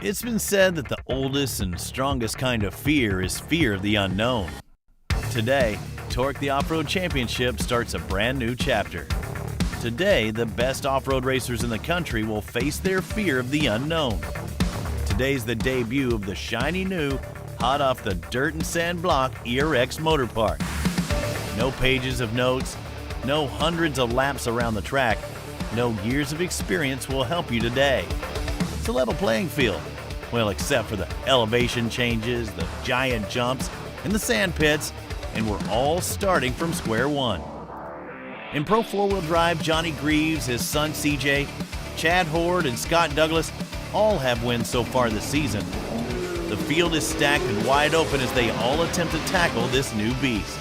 It's been said that the oldest and strongest kind of fear is fear of the unknown. Today, TORC the Off-Road Championship starts a brand new chapter. Today, the best off-road racers in the country will face their fear of the unknown. Today's the debut of the shiny new, hot off the dirt and sand block ERX Motor Park. No pages of notes, no hundreds of laps around the track, no years of experience will help you today. It's a level playing field. Well, except for the elevation changes, the giant jumps, and the sand pits, and we're all starting from square one. In Pro 4-Wheel Drive, Johnny Greaves, his son CJ, Chad Horde, and Scott Douglas all have wins so far this season. The field is stacked and wide open as they all attempt to tackle this new beast.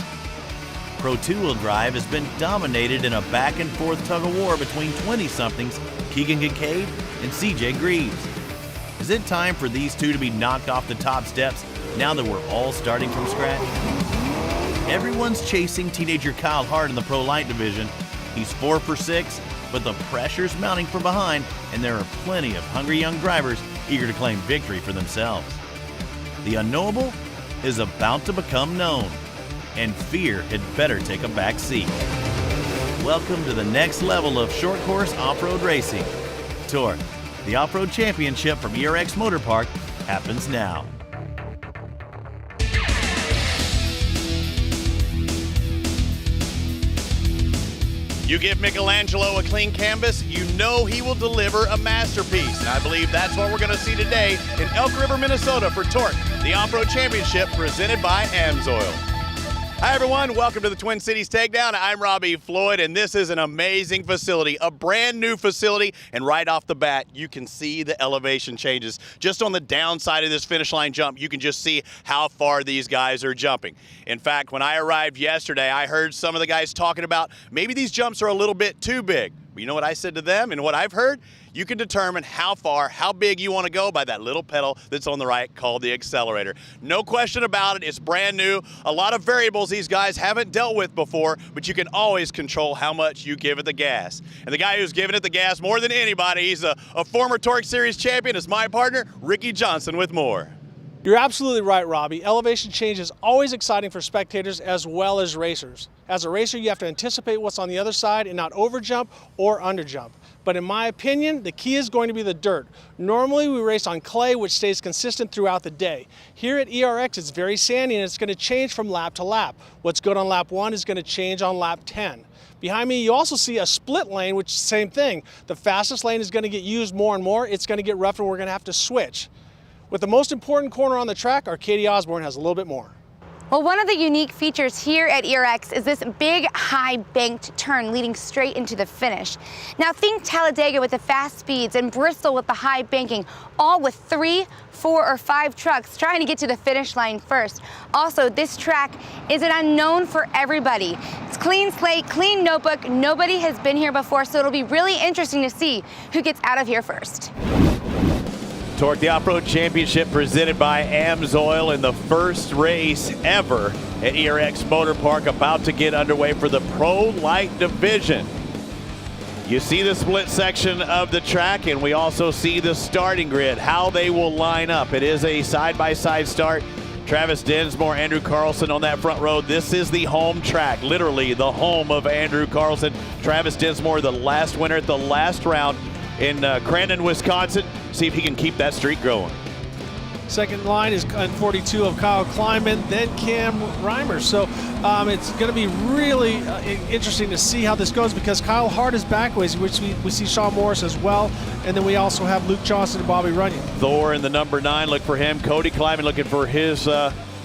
Pro 2-Wheel Drive has been dominated in a back-and-forth tug-of-war between 20-somethings Keegan Kincaid and CJ Greaves. Is it time for these two to be knocked off the top steps now that we're all starting from scratch? Everyone's chasing teenager Kyle Hart in the Pro Lite division. He's 4 for 6, but the pressure's mounting from behind, and there are plenty of hungry young drivers eager to claim victory for themselves. The unknowable is about to become known, and fear had better take a back seat. Welcome to the next level of short course off-road racing. TORC, the Off-Road Championship from ERX Motor Park, happens now. You give Michelangelo a clean canvas, you know he will deliver a masterpiece. And I believe that's what we're going to see today in Elk River, Minnesota for TORC, the Off-Road Championship presented by AMSOIL. Hi everyone, welcome to the Twin Cities Takedown. I'm Robbie Floyd, and this is an amazing facility, a brand new facility, and right off the bat, you can see the elevation changes. Just on the downside of this finish line jump, you can just see how far these guys are jumping. In fact, when I arrived yesterday, I heard some of the guys talking about maybe these jumps are a little bit too big. But you know what I said to them and what I've heard? You can determine how far, how big you want to go by that little pedal that's on the right called the accelerator. No question about it, it's brand new. A lot of variables these guys haven't dealt with before, but you can always control how much you give it the gas. And the guy who's giving it the gas more than anybody, he's a former TORC Series champion, is my partner, Ricky Johnson with more. You're absolutely right, Robbie. Elevation change is always exciting for spectators as well as racers. As a racer, you have to anticipate what's on the other side and not overjump or underjump. But in my opinion, the key is going to be the dirt. Normally, we race on clay, which stays consistent throughout the day. Here at ERX, it's very sandy, and it's going to change from lap to lap. What's good on lap 1 is going to change on lap 10. Behind me, you also see a split lane, which is the same thing. The fastest lane is going to get used more and more. It's going to get rougher, and we're going to have to switch. With the most important corner on the track, our Katie Osborne has a little bit more. Well, one of the unique features here at ERX is this big, high banked turn leading straight into the finish. Now think Talladega with the fast speeds and Bristol with the high banking, all with 3, 4, or 5 trucks trying to get to the finish line first. Also, this track is an unknown for everybody. It's clean slate, clean notebook. Nobody has been here before, so it'll be really interesting to see who gets out of here first. TORC, the Off-Road Championship presented by AMSOIL in the first race ever at ERX Motor Park, about to get underway for the Pro Lite division. You see the split section of the track, and we also see the starting grid, how they will line up. It is a side-by-side start. Travis Dinsmore, Andrew Carlson on that front row. This is the home track, literally the home of Andrew Carlson. Travis Dinsmore, the last winner at the last round in Crandon, Wisconsin. See if he can keep that streak going. Second line is 42 of Kyle Kleinman, then Cam Reimer. So it's going to be really interesting to see how this goes, because Kyle Hart is backways, which we see Sean Morris as well. And then we also have Luke Johnson and Bobby Runyon. Thor in the number 9, look for him. Cody Kleinman looking for his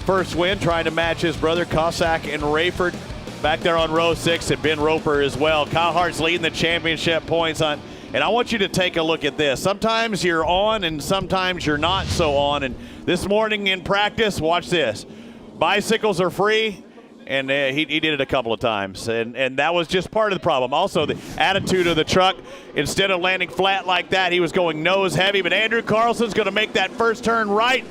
first win, trying to match his brother Cossack and Rayford back there on row 6, and Ben Roper as well. Kyle Hart's leading the championship points on. And I want you to take a look at this. Sometimes you're on and sometimes you're not so on. And this morning in practice, watch this. Bicycles are free, and he did it a couple of times. And that was just part of the problem. Also, the attitude of the truck, instead of landing flat like that, he was going nose heavy. But Andrew Carlson's going to make that first turn right,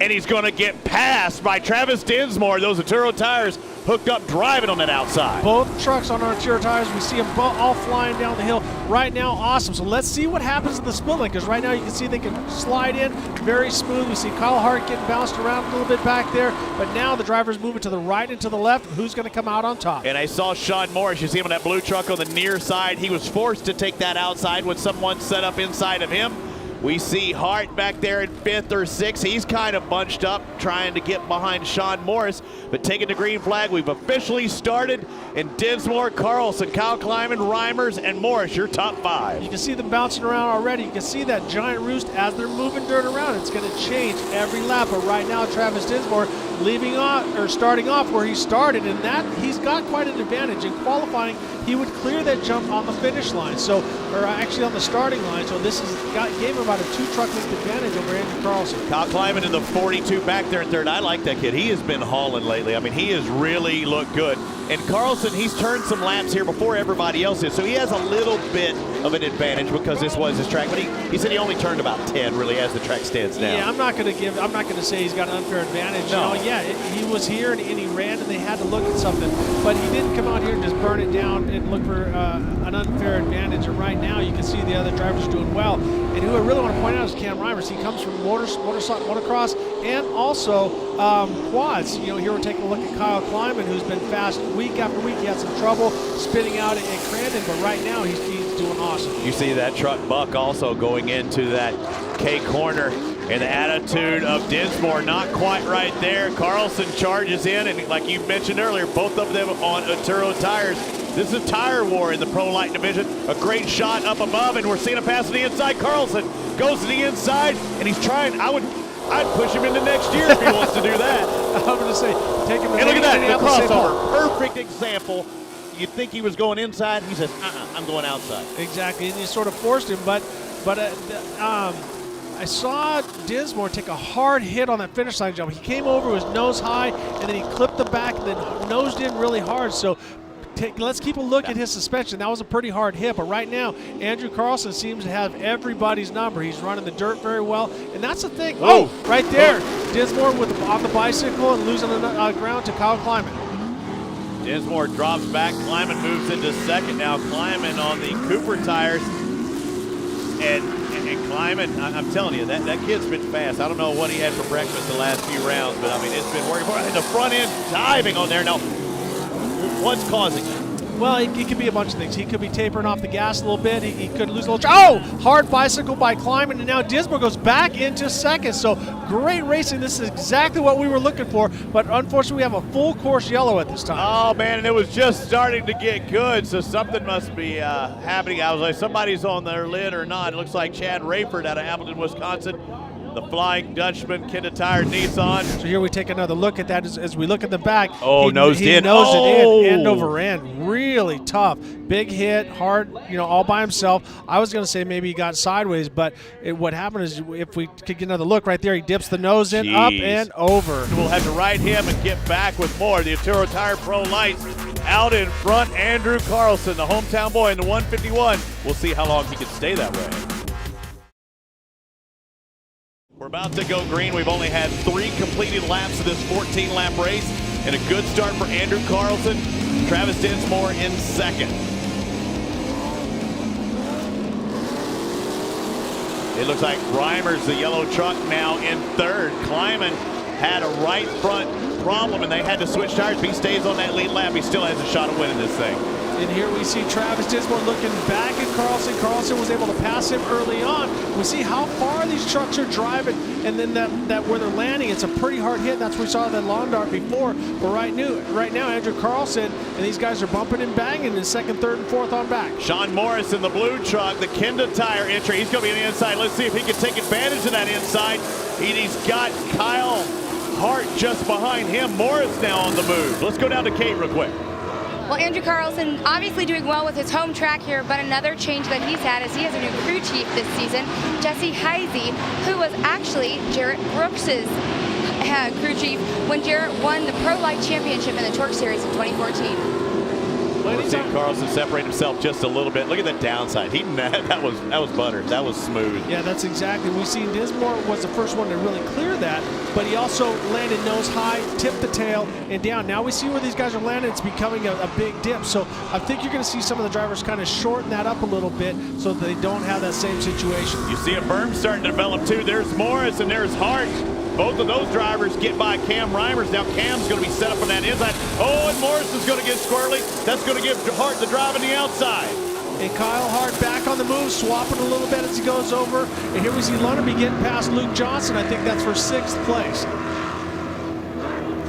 and he's going to get passed by Travis Dinsmore. Those Arturo tires hooked up driving on that outside. Both trucks on arterial tires, we see them all flying down the hill right now. Awesome. So let's see what happens in the split lane, because right now you can see they can slide in very smooth. We see Kyle Hart getting bounced around a little bit back there, but now the driver's moving to the right and to the left. Who's going to come out on top? And I saw Sean Morris. You see him in that blue truck on the near side. He was forced to take that outside when someone set up inside of him. We see Hart back there in 5th or 6th. He's kind of bunched up trying to get behind Sean Morris, but taking the green flag, we've officially started. And Dinsmore, Carlson, Kyle Kleiman, Reimers, and Morris, your top 5. You can see them bouncing around already. You can see that giant roost as they're moving dirt around. It's going to change every lap, but right now Travis Dinsmore leaving off or starting off where he started, and that he's got quite an advantage. In qualifying, he would clear that jump on the finish line, so, or actually on the starting line. So this gave him about a 2-truck length advantage over Andrew Carlson. Kyle Kleiman in the 42 back there in 3rd. I like that kid. He has been hauling lately. I mean, he has really looked good. And Carlson, he's turned some laps here before everybody else is, so he has a little bit of an advantage because this was his track. But he said he only turned about 10 really as the track stands now. Yeah, I'm not going to say he's got an unfair advantage. No. You know, yeah, he was here and he ran and they had to look at something, but he didn't come out here and just burn it down and look for an unfair advantage. And right now you can see the other drivers doing well. And who I really want to point out is Cam Reimers. He comes from motocross and also quads. You know, here we're taking a look at Kyle Kleiman, who's been fast week after week. He had some trouble spinning out at Crandon, but right now he's doing awesome. You see that truck buck also going into that K corner, and the attitude of Dinsmore not quite right there. Carlson charges in, and like you mentioned earlier, both of them on Arturo tires. This is a tire war in the Pro Light division. A great shot up above, and we're seeing a pass to the inside. Carlson goes to the inside, and he's trying. I'd push him into next year if he wants to do that. I'm going to say, take him. And look at that, the crossover. Perfect example. You'd think he was going inside. He says, I'm going outside. Exactly, and you sort of forced him, but I saw Dinsmore take a hard hit on that finish line jump. He came over, was nose high, and then he clipped the back and then nosed in really hard. So let's keep a look at his suspension. That was a pretty hard hit, but right now, Andrew Carlson seems to have everybody's number. He's running the dirt very well, and that's the thing. Oh, right there. Dinsmore on the bicycle and losing the ground to Kyle Kleiman. Dinsmore drops back. Kleiman moves into 2nd now. Kleiman on the Cooper tires. And Kleiman, I'm telling you, that kid's been fast. I don't know what he had for breakfast the last few rounds, but I mean, it's been working for him. The front end diving on there. Now, what's causing it? Well, it could be a bunch of things. He could be tapering off the gas a little bit. He could lose a little. Oh, hard bicycle by Kleiman, and now Dinsmore goes back into 2nd. So great racing. This is exactly what we were looking for, but unfortunately we have a full course yellow at this time. Oh, man, and it was just starting to get good, so something must be happening. I was like, somebody's on their lid or not. It looks like Chad Rayford out of Appleton, Wisconsin. The Flying Dutchman, Kenda Tire Nissan. So here we take another look at that as we look at the back. Oh, nosed in. Nosed it in, end over end. Really tough. Big hit, hard, you know, all by himself. I was going to say maybe he got sideways, but what happened is if we could get another look right there, he dips the nose in, up and over. We'll have to ride him and get back with more. The Arturo Tire Pro Lights out in front. Andrew Carlson, the hometown boy in the 151. We'll see how long he can stay that way. We're about to go green. We've only had 3 completed laps of this 14-lap race, and a good start for Andrew Carlson. Travis Dinsmore in 2nd. It looks like Reimers, the yellow truck, now in 3rd. Kleiman had a right front problem, and they had to switch tires. If he stays on that lead lap, he still has a shot of winning this thing. And here we see Travis Dinsmore looking back at Carlson. Carlson was able to pass him early on. We see how far these trucks are driving, and then that where they're landing, it's a pretty hard hit. That's where we saw that lawn dart before. But right now, Andrew Carlson and these guys are bumping and banging in 2nd, 3rd, and 4th on back. Sean Morris in the blue truck, the Kenda Tire entry. He's going to be on the inside. Let's see if he can take advantage of that inside. He's got Kyle Hart just behind him. Morris now on the move. Let's go down to Kate real quick. Well, Andrew Carlson obviously doing well with his home track here, but another change that he's had is he has a new crew chief this season, Jesse Heisey, who was actually Jarrett Brooks's crew chief when Jarrett won the Pro Light Championship in the TORC Series in 2014. Well, seen Carlson separate himself just a little bit. Look at the downside. That was butter. That was smooth. Yeah, that's exactly. We've seen Dismore was the first one to really clear that, but he also landed nose high, tipped the tail, and down. Now we see where these guys are landing. It's becoming a big dip. So I think you're going to see some of the drivers kind of shorten that up a little bit so that they don't have that same situation. You see a berm starting to develop too. There's Morris and there's Hart. Both of those drivers get by Cam Reimers. Now Cam's going to be set up on that inside. Oh, and Morris is going to get squirrely. That's going to give Hart the drive on the outside. And Kyle Hart back on the move, swapping a little bit as he goes over. And here we see Lunderby getting past Luke Johnson. I think that's for 6th place.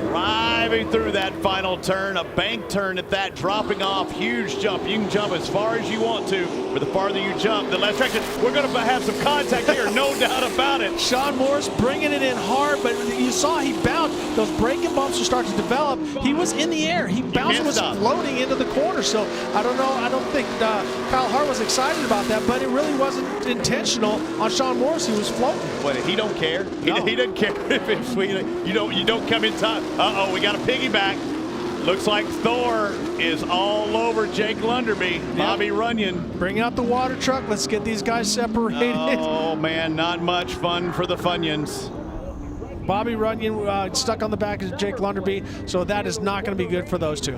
Driving through that final turn, a bank turn at that, dropping off, huge jump. You can jump as far as you want to, but the farther you jump, the less traction. We're going to have some contact here, no doubt about it. Sean Morris bringing it in hard, but you saw he bounced. Those braking bumps are starting to develop. He was in the air. He bounced and was floating into the corner. So I don't know. I don't think Kyle Hart was excited about that, but it really wasn't intentional on Sean Morris. He was floating. But he don't care. He doesn't care if it's sweet. You don't come in time. Uh-oh, we got a piggyback. Looks like Thor is all over Jake Lunderby. Yep. Bobby Runyon. Bring out the water truck. Let's get these guys separated. Oh, man, not much fun for the Funyuns. Bobby Runyon stuck on the back of Jake Lunderby, so that is not going to be good for those two.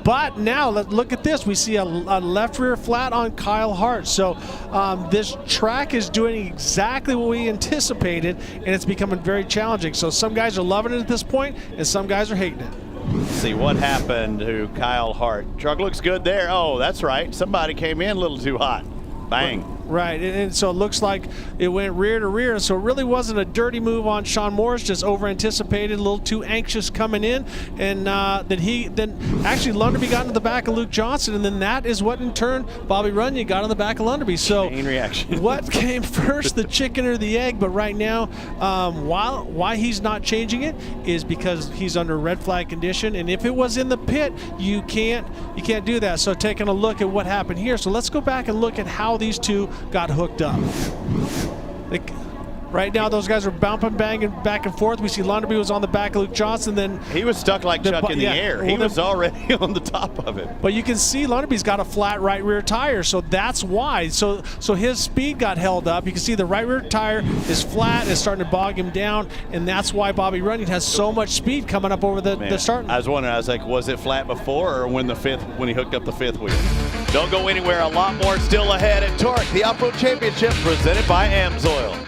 But now, look at this. We see a left rear flat on Kyle Hart. So this track is doing exactly what we anticipated, and it's becoming very challenging. So some guys are loving it at this point, and some guys are hating it. Let's see what happened to Kyle Hart. Truck looks good there. Oh, that's right. Somebody came in a little too hot. Bang. Right, and so it looks like it went rear to rear, so it really wasn't a dirty move on Sean Morris, just over-anticipated, a little too anxious coming in, and then actually Lunderby got into the back of Luke Johnson, and then that is what in turn Bobby Runyon got on the back of Lunderby. So chain reaction. What came first, the chicken or the egg? But right now, why he's not changing it is because he's under red flag condition, and if it was in the pit, you can't do that. So taking a look at what happened here, so let's go back and look at how these two got hooked up. Right now, those guys are bumping, banging back and forth. We see Lunderby was on the back of Luke Johnson. Then he was stuck like Chuck in the air. He was already on the top of it. But you can see Lunderby's got a flat right rear tire, so that's why. So his speed got held up. You can see the right rear tire is flat. It's starting to bog him down, and that's why Bobby Runyon has so much speed coming up over the start. I was wondering. I was like, was it flat before or when he hooked up the 5th wheel? Don't go anywhere. A lot more still ahead at TORC, the Off-Road Championship, presented by AMSOIL.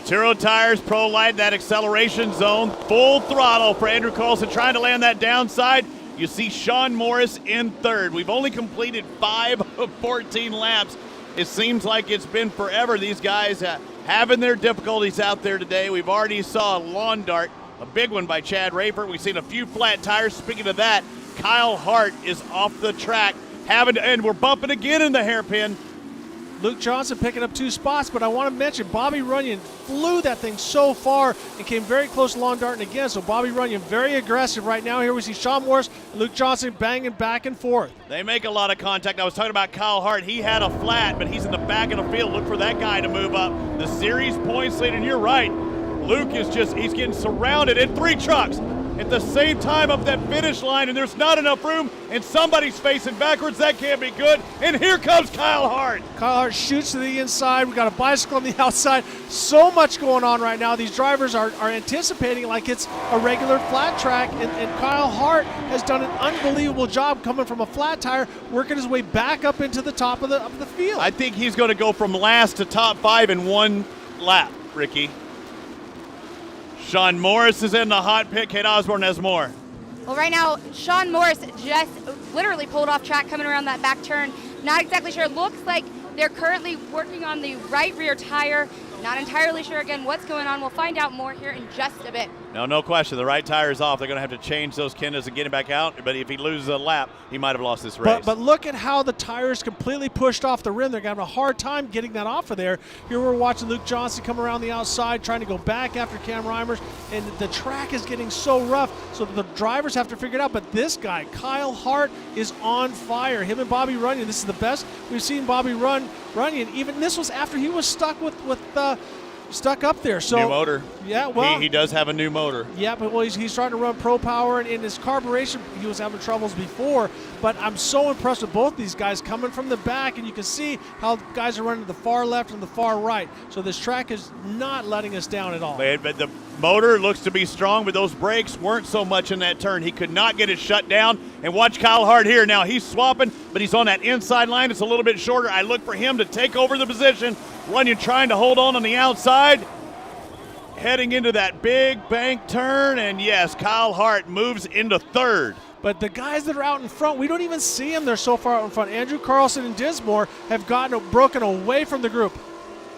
Turo Tires, Pro Lite, that acceleration zone, full throttle for Andrew Carlson trying to land that downside. You see Sean Morris in 3rd. We've only completed 5 of 14 laps. It seems like it's been forever. These guys having their difficulties out there today. We've already saw a lawn dart, a big one by Chad Rayford. We've seen a few flat tires. Speaking of that, Kyle Hart is off the track, and we're bumping again in the hairpin. Luke Johnson picking up 2 spots, but I want to mention Bobby Runyon flew that thing so far and came very close to lawn darting again. So Bobby Runyon very aggressive right now. Here we see Sean Morris and Luke Johnson banging back and forth. They make a lot of contact. I was talking about Kyle Hart. He had a flat, but he's in the back of the field. Look for that guy to move up. The series points lead, and you're right. Luke is he's getting surrounded in 3 trucks at the same time up that finish line, and there's not enough room, and somebody's facing backwards. That can't be good. And here comes Kyle Hart. Kyle Hart shoots to the inside. We got a bicycle on the outside. So much going on right now. These drivers are anticipating like it's a regular flat track, and Kyle Hart has done an unbelievable job coming from a flat tire, working his way back up into the top of the field. I think he's going to go from last to top 5 in 1 lap, Ricky. Sean Morris is in the hot pit. Kate Osborne has more. Well, right now, Sean Morris just literally pulled off track coming around that back turn. Not exactly sure. Looks like they're currently working on the right rear tire. Not entirely sure, again, what's going on. We'll find out more here in just a bit. No question. The right tire is off. They're going to have to change those Kendas and get him back out. But if he loses a lap, he might have lost this race. But look at how the tire is completely pushed off the rim. They're going to have a hard time getting that off of there. Here we're watching Luke Johnson come around the outside, trying to go back after Cam Reimers. And the track is getting so rough, so the drivers have to figure it out. But this guy, Kyle Hart, is on fire. Him and Bobby Runyon, this is the best we've seen Bobby Runyon. Even this was after he was stuck with stuck up there. So new motor. Yeah, well, he does have a new motor. Yeah, but he's starting to run Pro Power, and in his carburation, he was having troubles before. But I'm so impressed with both these guys coming from the back, and you can see how guys are running to the far left and the far right. So this track is not letting us down at all. But the motor looks to be strong, but those brakes weren't so much in that turn. He could not get it shut down. And watch Kyle Hart here. Now he's swapping, but he's on that inside line. It's a little bit shorter. I look for him to take over the position. Runyon trying to hold on the outside. Heading into that big bank turn, and yes, Kyle Hart moves into third. But the guys that are out in front, we don't even see them. They're so far out in front. Andrew Carlson and Dismore have broken away from the group.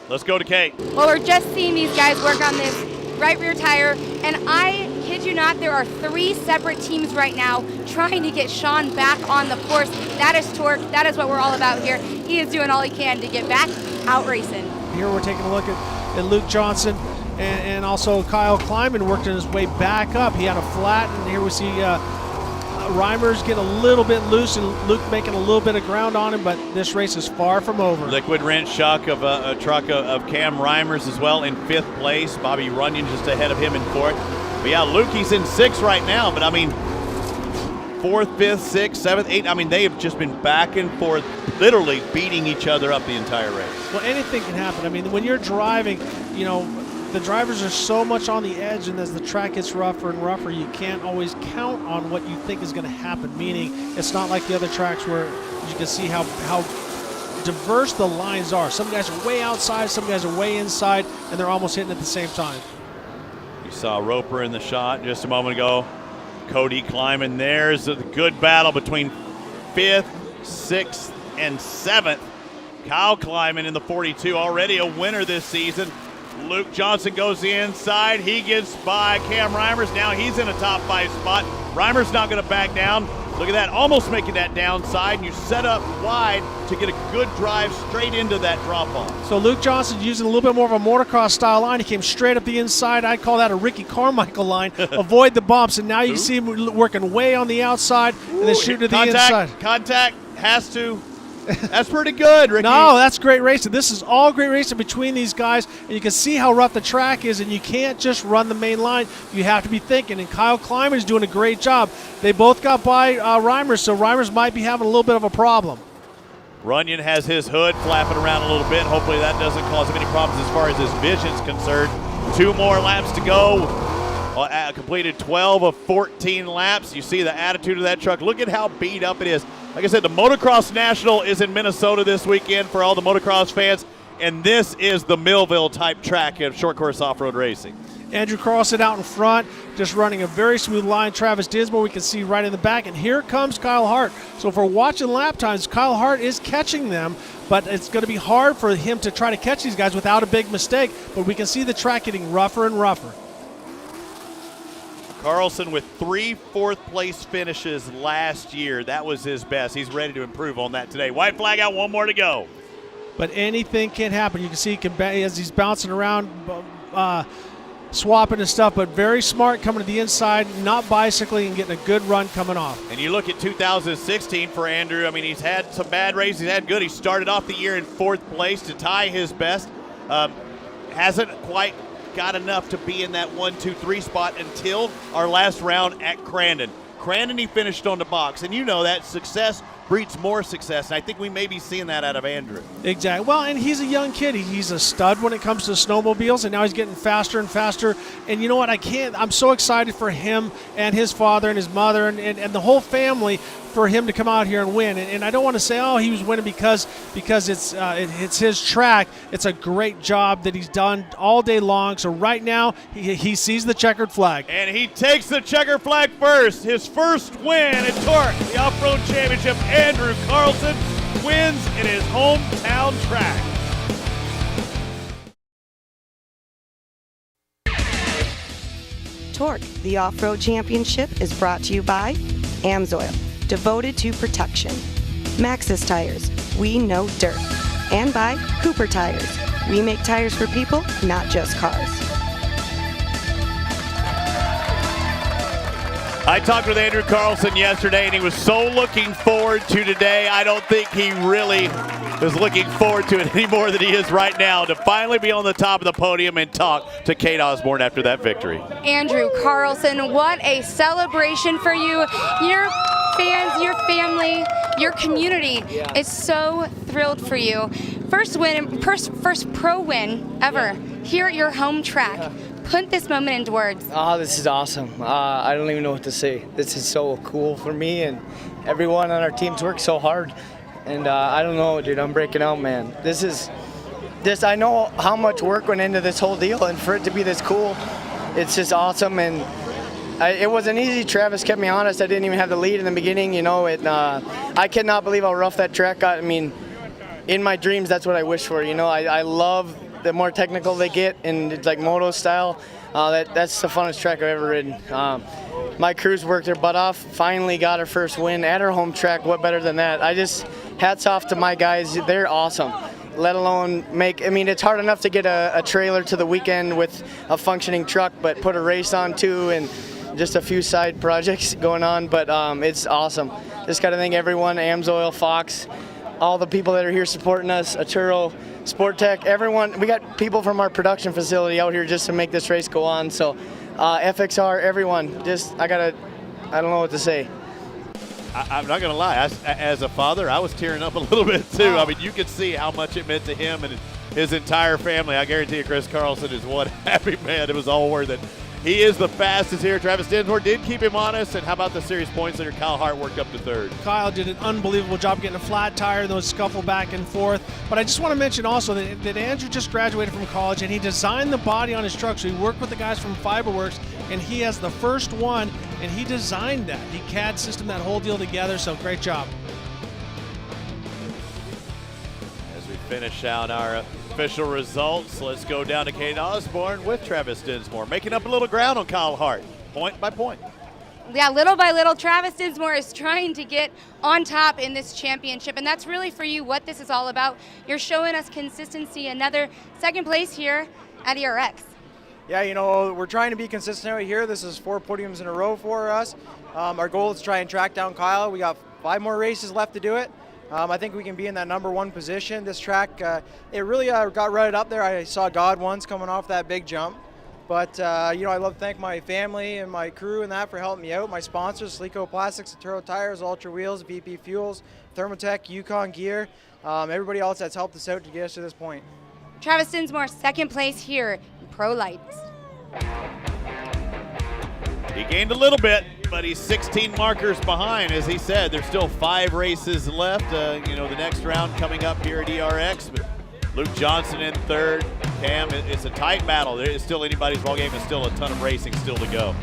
Let's go to Kate. Well, we're just seeing these guys work on this right rear tire, and I kid you not, there are 3 separate teams right now trying to get Sean back on the course. That is TORC. That is what we're all about here. He is doing all he can to get back out racing. Here we're taking a look at Luke Johnson. And also Kyle Kleiman worked his way back up. He had a flat, and here we see Reimers get a little bit loose, and Luke making a little bit of ground on him, but this race is far from over. Liquid wrench shock of a truck of Cam Reimers as well in 5th place. Bobby Runyon just ahead of him in 4th. But yeah, Luke, he's in 6th right now, but I mean, 4th, 5th, 6th, 7th, 8th. I mean, they have just been back and forth, literally beating each other up the entire race. Well, anything can happen. I mean, when you're driving, you know, the drivers are so much on the edge, and as the track gets rougher and rougher, you can't always count on what you think is going to happen, meaning it's not like the other tracks where you can see how diverse the lines are. Some guys are way outside, some guys are way inside, and they're almost hitting at the same time. You saw Roper in the shot just a moment ago. Cody Kleiman. There's a good battle between 5th, 6th, and 7th. Kyle Kleiman in the 42, already a winner this season. Luke Johnson goes the inside. He gets by Cam Reimers. Now he's in a top 5 spot. Reimers not going to back down. Look at that, almost making that downside. And you set up wide to get a good drive straight into that drop-off. So Luke Johnson using a little bit more of a motocross style line. He came straight up the inside. I call that a Ricky Carmichael line. Avoid the bumps, and now you see him working way on the outside and then shooting to the inside. Contact has to. That's pretty good, Ricky. No, that's great racing. This is all great racing between these guys, and you can see how rough the track is, and you can't just run the main line. You have to be thinking, and Kyle Kleiman is doing a great job. They both got by Reimers, so Reimers might be having a little bit of a problem. Runyon has his hood flapping around a little bit. Hopefully that doesn't cause him any problems as far as his vision's concerned. 2 more laps to go. Completed 12 of 14 laps. You see the attitude of that truck. Look at how beat up it is. Like I said, the Motocross National is in Minnesota this weekend for all the motocross fans, and this is the Millville-type track of short course off-road racing. Andrew Carlson out in front, just running a very smooth line. Travis Dismore we can see right in the back, and here comes Kyle Hart. So if we're watching lap times, Kyle Hart is catching them, but it's going to be hard for him to try to catch these guys without a big mistake, but we can see the track getting rougher and rougher. Carlson with 3 4th-place finishes last year. That was his best. He's ready to improve on that today. White flag out, 1 more to go. But anything can happen. You can see as he's bouncing around, swapping and stuff, but very smart coming to the inside, not bicycling, and getting a good run coming off. And you look at 2016 for Andrew. I mean, he's had some bad races. He's had good. He started off the year in 4th place to tie his best. Hasn't quite got enough to be in that 1, 2, 3 spot until our last round at Crandon. Crandon, he finished on the box, and you know that success breeds more success, and I think we may be seeing that out of Andrew. Exactly. Well, and he's a young kid. He's a stud when it comes to snowmobiles, and now he's getting faster and faster. And you know what? I'm so excited for him and his father and his mother and the whole family for him to come out here and win. And I don't want to say, oh, he was winning because it's his track. It's a great job that he's done all day long. So right now, he sees the checkered flag. And he takes the checkered flag first. His first win at TORC, the Off-Road Championship. Andrew Carlson wins in his hometown track. TORC, the Off-Road Championship, is brought to you by AMSOIL, devoted to protection. Maxxis Tires, we know dirt. And by Cooper Tires, we make tires for people, not just cars. I talked with Andrew Carlson yesterday, and he was so looking forward to today. I don't think he really is looking forward to it any more than he is right now to finally be on the top of the podium and talk to Kate Osborne after that victory. Andrew Carlson, what a celebration for you. Your fans, your family, your community is so thrilled for you. First win, first pro win ever here at your home track. Put this moment into words. Oh, this is awesome. I don't even know what to say. This is so cool for me, and everyone on our team's worked so hard. And I don't know, dude, I'm breaking out, man. I know how much work went into this whole deal, and for it to be this cool, it's just awesome. And it wasn't easy. Travis kept me honest. I didn't even have the lead in the beginning, you know. I cannot believe how rough that track got. I mean, in my dreams, that's what I wish for, you know. I love the more technical they get, and it's like moto style. That's the funnest track I've ever ridden. My crew's worked their butt off, finally got her first win at her home track. What better than that? Hats off to my guys. They're awesome. Let alone it's hard enough to get a trailer to the weekend with a functioning truck, but put a race on too, and just a few side projects going on, but it's awesome. Just got to thank everyone, AMSOIL, Fox, all the people that are here supporting us, Aturo, Sport Tech, everyone. We got people from our production facility out here just to make this race go on. So FXR, everyone, I don't know what to say. I'm not going to lie. As a father, I was tearing up a little bit too. I mean, you could see how much it meant to him and his entire family. I guarantee you, Chris Carlson is one happy man. It was all worth it. He is the fastest here. Travis Dinsmore did keep him honest. And how about the series points leader? Kyle Hart worked up to third. Kyle did an unbelievable job getting a flat tire, those scuffle back and forth. But I just want to mention also that Andrew just graduated from college, and he designed the body on his truck. So he worked with the guys from Fiberworks, and he has the first one, and he designed that. He CAD system that whole deal together, so great job. As we finish out our official results, let's go down to Kate Osborne with Travis Dinsmore, making up a little ground on Kyle Hart, point by point. Yeah, little by little, Travis Dinsmore is trying to get on top in this championship, and that's really for you what this is all about. You're showing us consistency, another second place here at ERX. Yeah, you know, we're trying to be consistent out here. This is 4 podiums in a row for us. Our goal is to try and track down Kyle. We got 5 more races left to do it. I think we can be in that #1 position. This track, it really got rutted up there. I saw God once coming off that big jump. But, you know, I love to thank my family and my crew and that for helping me out. My sponsors, Sleeco Plastics, Aturo Tires, Ultra Wheels, VP Fuels, Thermotech, Yukon Gear, everybody else that's helped us out to get us to this point. Travis Dinsmore, second place here in Pro Lights. He gained a little bit, but he's 16 markers behind. As he said, there's still 5 races left. You know, the next round coming up here at ERX. But Luke Johnson in third. Cam, it's a tight battle. There is still anybody's ball game. There's still a ton of racing still to go.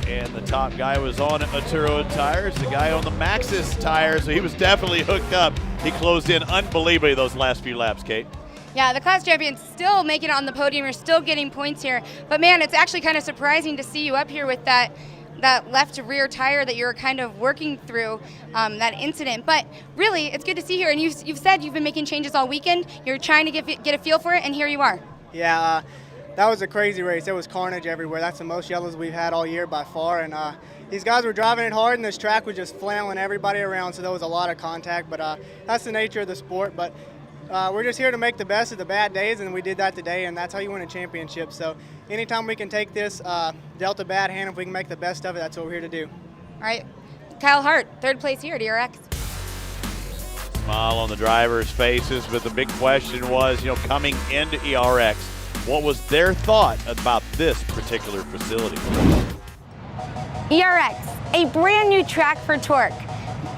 And the top guy was on Aturo tires, the guy on the Maxxis tires, so he was definitely hooked up. He closed in unbelievably those last few laps, Kate. Yeah, the class champions still making it on the podium. You're still getting points here. But man, it's actually kind of surprising to see you up here with that left rear tire that you're kind of working through that incident. But really, it's good to see here. And you've said you've been making changes all weekend. You're trying to get a feel for it, and here you are. Yeah, that was a crazy race. There was carnage everywhere. That's the most yellows we've had all year by far. And these guys were driving it hard, and this track was just flailing everybody around, so there was a lot of contact. But that's the nature of the sport. But we're just here to make the best of the bad days, and we did that today, and that's how you win a championship. So anytime we can take this dealt a bad hand, if we can make the best of it, that's what we're here to do. All right, Kyle Hart, third place here at ERX. Smile on the drivers' faces, but the big question was, you know, coming into ERX, what was their thought about this particular facility? ERX, a brand new track for TORC.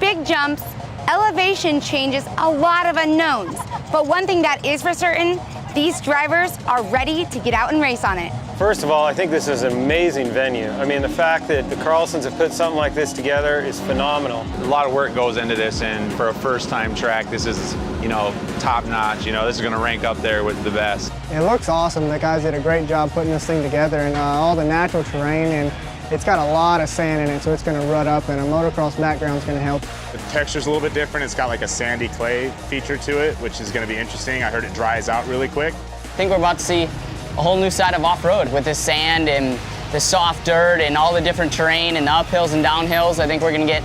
Big jumps, elevation changes, a lot of unknowns. But one thing that is for certain, these drivers are ready to get out and race on it. First of all, I think this is an amazing venue. I mean, the fact that the Carlsons have put something like this together is phenomenal. A lot of work goes into this, and for a first-time track, this is, you know, top-notch. You know, this is going to rank up there with the best. It looks awesome. The guys did a great job putting this thing together, and all the natural terrain, and it's got a lot of sand in it, so it's going to rut up, and a motocross background is going to help. The texture's a little bit different. It's got like a sandy clay feature to it, which is going to be interesting. I heard it dries out really quick. I think we're about to see a whole new side of off-road with this sand and the soft dirt and all the different terrain and the uphills and downhills. I think we're going to get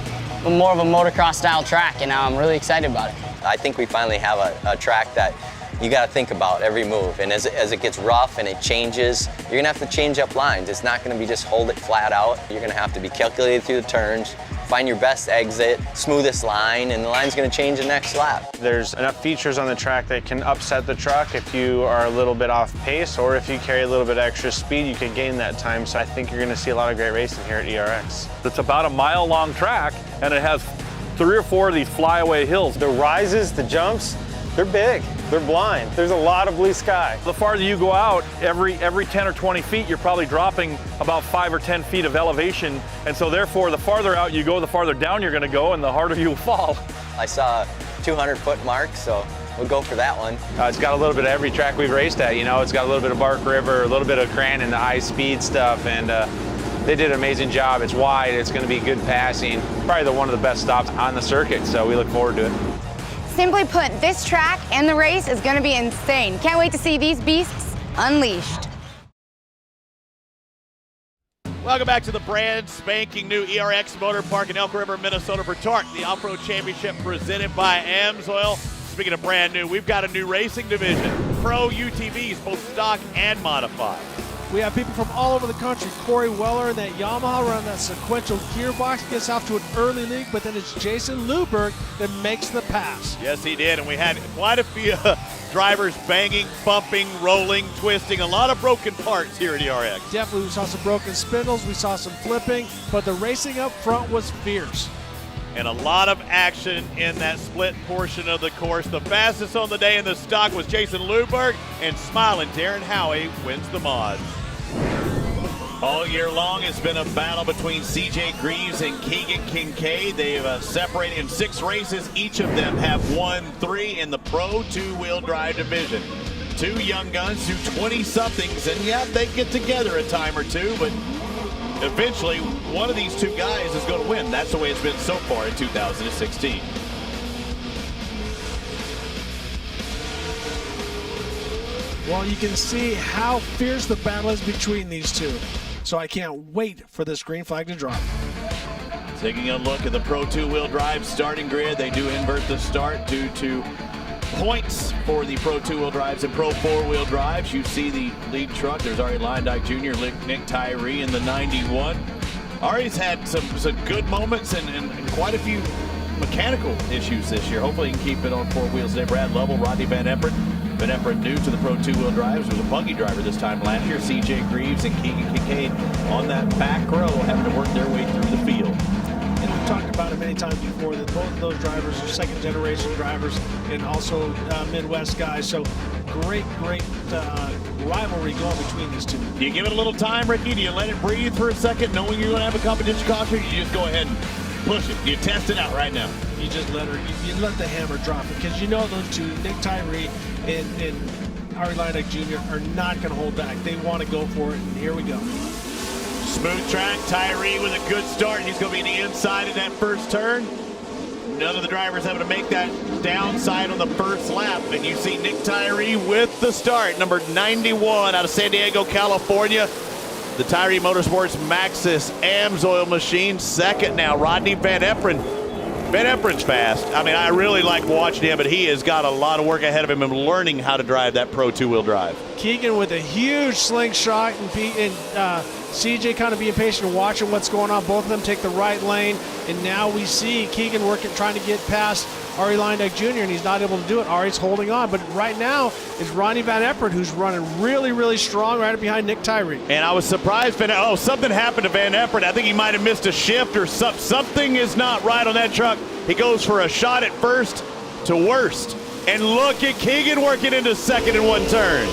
more of a motocross style track, and I'm really excited about it. I think we finally have a track that you got to think about every move. And as it gets rough and it changes, you're going to have to change up lines. It's not going to be just hold it flat out. You're going to have to be calculated through the turns, find your best exit, smoothest line, and the line's going to change the next lap. There's enough features on the track that can upset the truck if you are a little bit off pace, or if you carry a little bit extra speed, you can gain that time. So I think you're going to see a lot of great racing here at ERX. It's about a mile-long track, and it has 3 or 4 of these flyaway hills. The rises, the jumps, they're big, they're blind. There's a lot of blue sky. The farther you go out, every 10 or 20 feet, you're probably dropping about 5 or 10 feet of elevation. And so therefore, the farther out you go, the farther down you're gonna go, and the harder you'll fall. I saw a 200-foot mark, so we'll go for that one. It's got a little bit of every track we've raced at, you know. It's got a little bit of Bark River, a little bit of Cran and the high-speed stuff, and they did an amazing job. It's wide, it's gonna be good passing. Probably one of the best stops on the circuit, so we look forward to it. Simply put, this track and the race is going to be insane. Can't wait to see these beasts unleashed. Welcome back to the brand spanking new ERX Motor Park in Elk River, Minnesota for TORC, the Off-Road Championship presented by AMSOIL. Speaking of brand new, we've got a new racing division, Pro UTVs, both stock and modified. We have people from all over the country. Corey Weller in that Yamaha running that sequential gearbox gets off to an early lead, but then it's Jason Luberg that makes the pass. Yes, he did, and we had quite a few drivers banging, bumping, rolling, twisting, a lot of broken parts here at ERX. Definitely, we saw some broken spindles, we saw some flipping, but the racing up front was fierce. And a lot of action in that split portion of the course. The fastest on the day in the stock was Jason Luberg, and smiling Darren Howie wins the mod. All year long, it's been a battle between CJ Greaves and Keegan Kincaid. They've separated in 6 races. Each of them have won 3 in the Pro 2-wheel drive division. 2 young guns, 2 20-somethings, and yeah, they get together a time or two, but eventually one of these 2 guys is going to win. That's the way it's been so far in 2016. Well, you can see how fierce the battle is between these 2. So I can't wait for this green flag to drop. Taking a look at the Pro 2-wheel drive starting grid, they do invert the start due to points for the Pro 2-wheel drives and Pro 4-wheel drives. You see the lead truck. There's Ari Lindike Jr., Nick Tyree in the 91. Ari's had some good moments and quite a few mechanical issues this year. Hopefully he can keep it on 4 wheels today. Brad Lovell, Rodney Van Epert. Van Epert new to the Pro 2-wheel drives, was a buggy driver this time last year. CJ Greaves and Keegan Kincaid on that back row having to work their way through the field. And we've talked about it many times before that both of those drivers are second-generation drivers and also Midwest guys. So great rivalry going between these 2. Do you give it a little time, Ricky? Do you let it breathe for a second, knowing you're going to have a competition caution? You just go ahead and push it. You test it out right now. You just let the hammer drop, because you know those 2, Nick Tyree and Ari Lindike Jr. are not going to hold back. They want to go for it, and here we go. Smooth track, Tyree with a good start. He's going to be the inside in that first turn. None of the drivers having to make that downside on the first lap, and you see Nick Tyree with the start, number 91 out of San Diego, California. The Tyree Motorsports Maxxis AMSOIL machine. Second now, Rodney Van Eperen. Van Eperen's fast. I mean, I really like watching him, but he has got a lot of work ahead of him in learning how to drive that Pro 2-wheel drive. Keegan with a huge slingshot, and CJ kind of being patient and watching what's going on. Both of them take the right lane, and now we see Keegan trying to get past Ari Lindike Jr., and he's not able to do it. Ari's holding on, but right now it's Ronnie Van Epert who's running really, really strong right behind Nick Tyree. And I was surprised, something happened to Van Epert. I think he might have missed a shift or something is not right on that truck. He goes for a shot at first to worst. And look at Keegan working into second in one turn.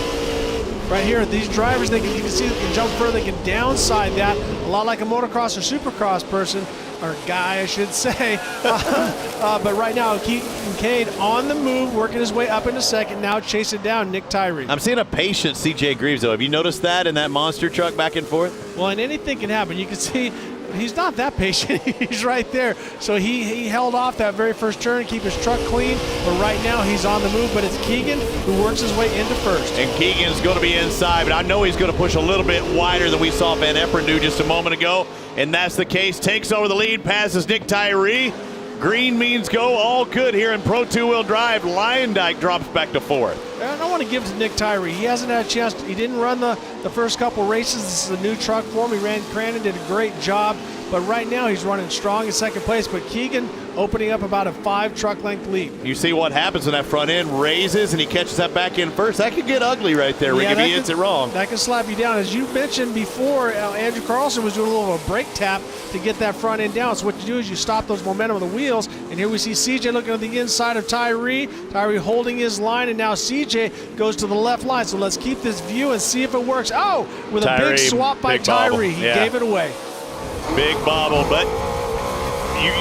Right here, these drivers, you can see they can jump further, they can downside that, a lot like a motocross or supercross person, or guy, I should say. But right now, Kincaid on the move, working his way up into second, now chasing down Nick Tyree. I'm seeing a patient CJ Greaves, though. Have you noticed that in that monster truck back and forth? Well, and anything can happen. You can see he's not that patient. He's right there. So he held off that very first turn, keep his truck clean. But right now he's on the move. But it's Keegan who works his way into first. And Keegan's going to be inside, but I know he's going to push a little bit wider than we saw Van Eperen do just a moment ago. And that's the case. Takes over the lead, passes Nick Tyree. Green means go, all good here in Pro 2-wheel drive. Lyondike drops back to 4th. And I want to give it to Nick Tyree. He hasn't had a chance. He didn't run the first couple races. This is a new truck for him. He ran Crandon, did a great job. But right now he's running strong in second place. But Keegan opening up about a 5 truck length lead. You see what happens when that front end raises and he catches that back end first. That could get ugly right there, Rick, if he hits it wrong. That can slap you down. As you mentioned before, Andrew Carlson was doing a little brake tap to get that front end down. So what you do is you stop those momentum of the wheels. And here we see CJ looking at the inside of Tyree. Tyree holding his line, and now CJ goes to the left line. So let's keep this view and see if it works. Oh, with a big swap by Tyree. He gave it away. Big bobble, but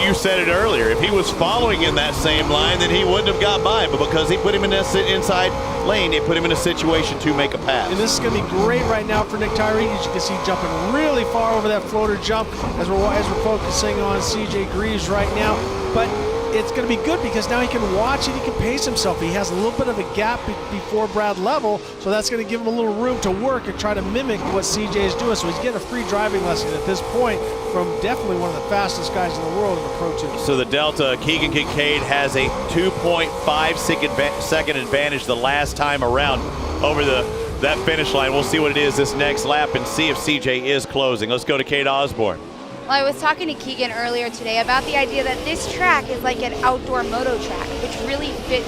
you said it earlier. If he was following in that same line, then he wouldn't have got by. But because he put him in this inside lane, it put him in a situation to make a pass. And this is going to be great right now for Nick Tyree. As you can see, jumping really far over that floater jump as we're focusing on CJ Greaves right now. But it's going to be good because now he can watch and he can pace himself. He has a little bit of a gap before Brad Level, so that's going to give him a little room to work and try to mimic what CJ is doing. So he's getting a free driving lesson at this point from definitely one of the fastest guys in the world in the Pro 2. So the Delta, Keegan Kincaid has a 2.5 second advantage the last time around over that finish line. We'll see what it is this next lap and see if CJ is closing. Let's go to Kate Osborne. Well, I was talking to Keegan earlier today about the idea that this track is like an outdoor moto track, which really fits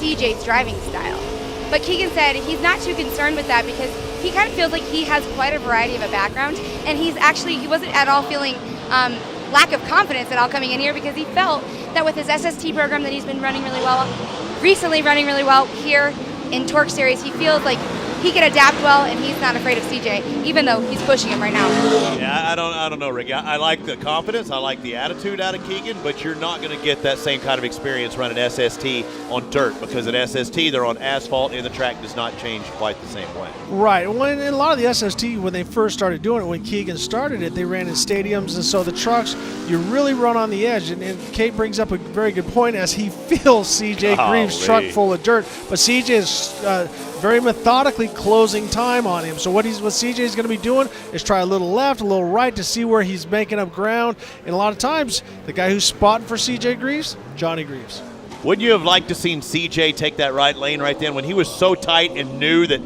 CJ's driving style. But Keegan said he's not too concerned with that because he kind of feels like he has quite a variety of a background, and he wasn't at all feeling lack of confidence at all coming in here because he felt that with his SST program that he's been running really well, recently running really well here in TORC Series, he feels like he can adapt well, and he's not afraid of CJ, even though he's pushing him right now. Yeah, I don't know, Rick. I like the confidence, I like the attitude out of Keegan, but you're not going to get that same kind of experience running SST on dirt because at SST they're on asphalt and the track does not change quite the same way. Right. When a lot of the SST, when they first started doing it, when Keegan started it, they ran in stadiums, and so the trucks, you really run on the edge. And Kate brings up a very good point as he fills CJ Greaves' truck full of dirt, but CJ is very methodically closing time on him. So what CJ is going to be doing is try a little left, a little right to see where he's making up ground. And a lot of times, the guy who's spotting for CJ Greaves, Johnny Greaves. Wouldn't you have liked to seen CJ take that right lane right then when he was so tight and knew that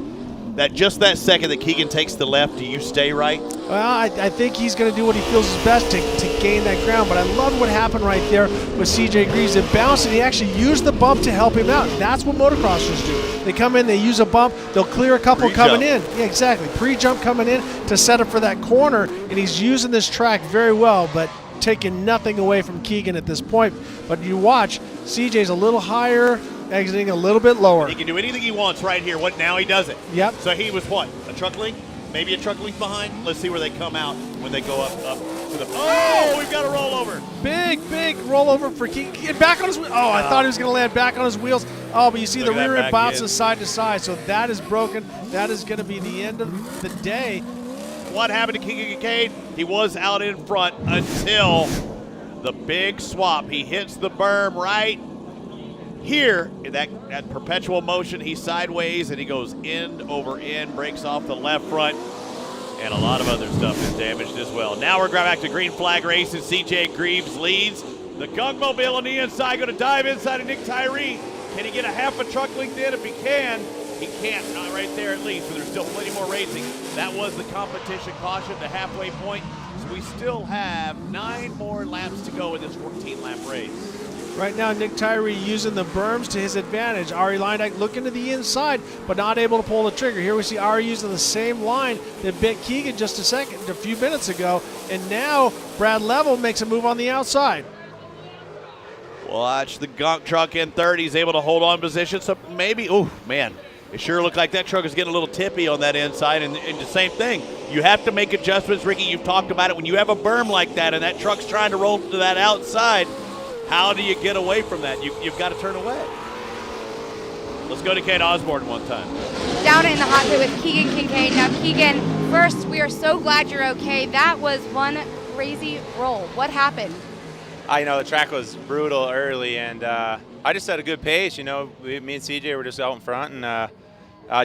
just that second that Keegan takes the left, do you stay right? Well, I think he's going to do what he feels is best to gain that ground, but I love what happened right there with CJ Greaves. It bounced, and he actually used the bump to help him out. That's what motocrossers do. They come in, they use a bump, they'll clear a couple coming in. Yeah, exactly. Pre-jump coming in to set up for that corner, and he's using this track very well, but taking nothing away from Keegan at this point. But you watch, CJ's a little higher, exiting a little bit lower. He can do anything he wants right here. Now he does it. Yep. So he was what? A truck length? Maybe a truck length behind? Let's see where they come out when they go up to the... Oh, we've got a rollover. Big rollover for Keegan. Get back on his wheels. Oh, I thought he was going to land back on his wheels. Oh, but you see the rear end bounces side to side. So that is broken. That is going to be the end of the day. What happened to Keegan Kincaid? He was out in front until the big swap. He hits the berm right here in that perpetual motion. He's sideways and he goes end over end, breaks off the left front, and a lot of other stuff is damaged as well. Now we're going back to green flag race and CJ Greaves leads. The Gunk Mobile on the inside going to dive inside of Nick Tyree. Can he get a half a truck length in? If he can, he can't. Not right there at least, but there's still plenty more racing. That was the competition caution, the halfway point. So we still have 9 more laps to go in this 14-lap race. Right now, Nick Tyree using the berms to his advantage. Ari Lyondike looking to the inside, but not able to pull the trigger. Here we see Ari using the same line that bit Keegan just a few minutes ago, and now Brad Level makes a move on the outside. Watch the Gunk truck in third. He's able to hold on position, so maybe, oh man, it sure looked like that truck is getting a little tippy on that inside, and the same thing. You have to make adjustments, Ricky. You've talked about it. When you have a berm like that and that truck's trying to roll to that outside, how do you get away from that? You've got to turn away. Let's go to Kate Osborne one time. Down in the hot pit with Keegan Kincaid. Now, Keegan, first, we are so glad you're okay. That was one crazy roll. What happened? The track was brutal early, and I just had a good pace. Me and CJ were just out in front, and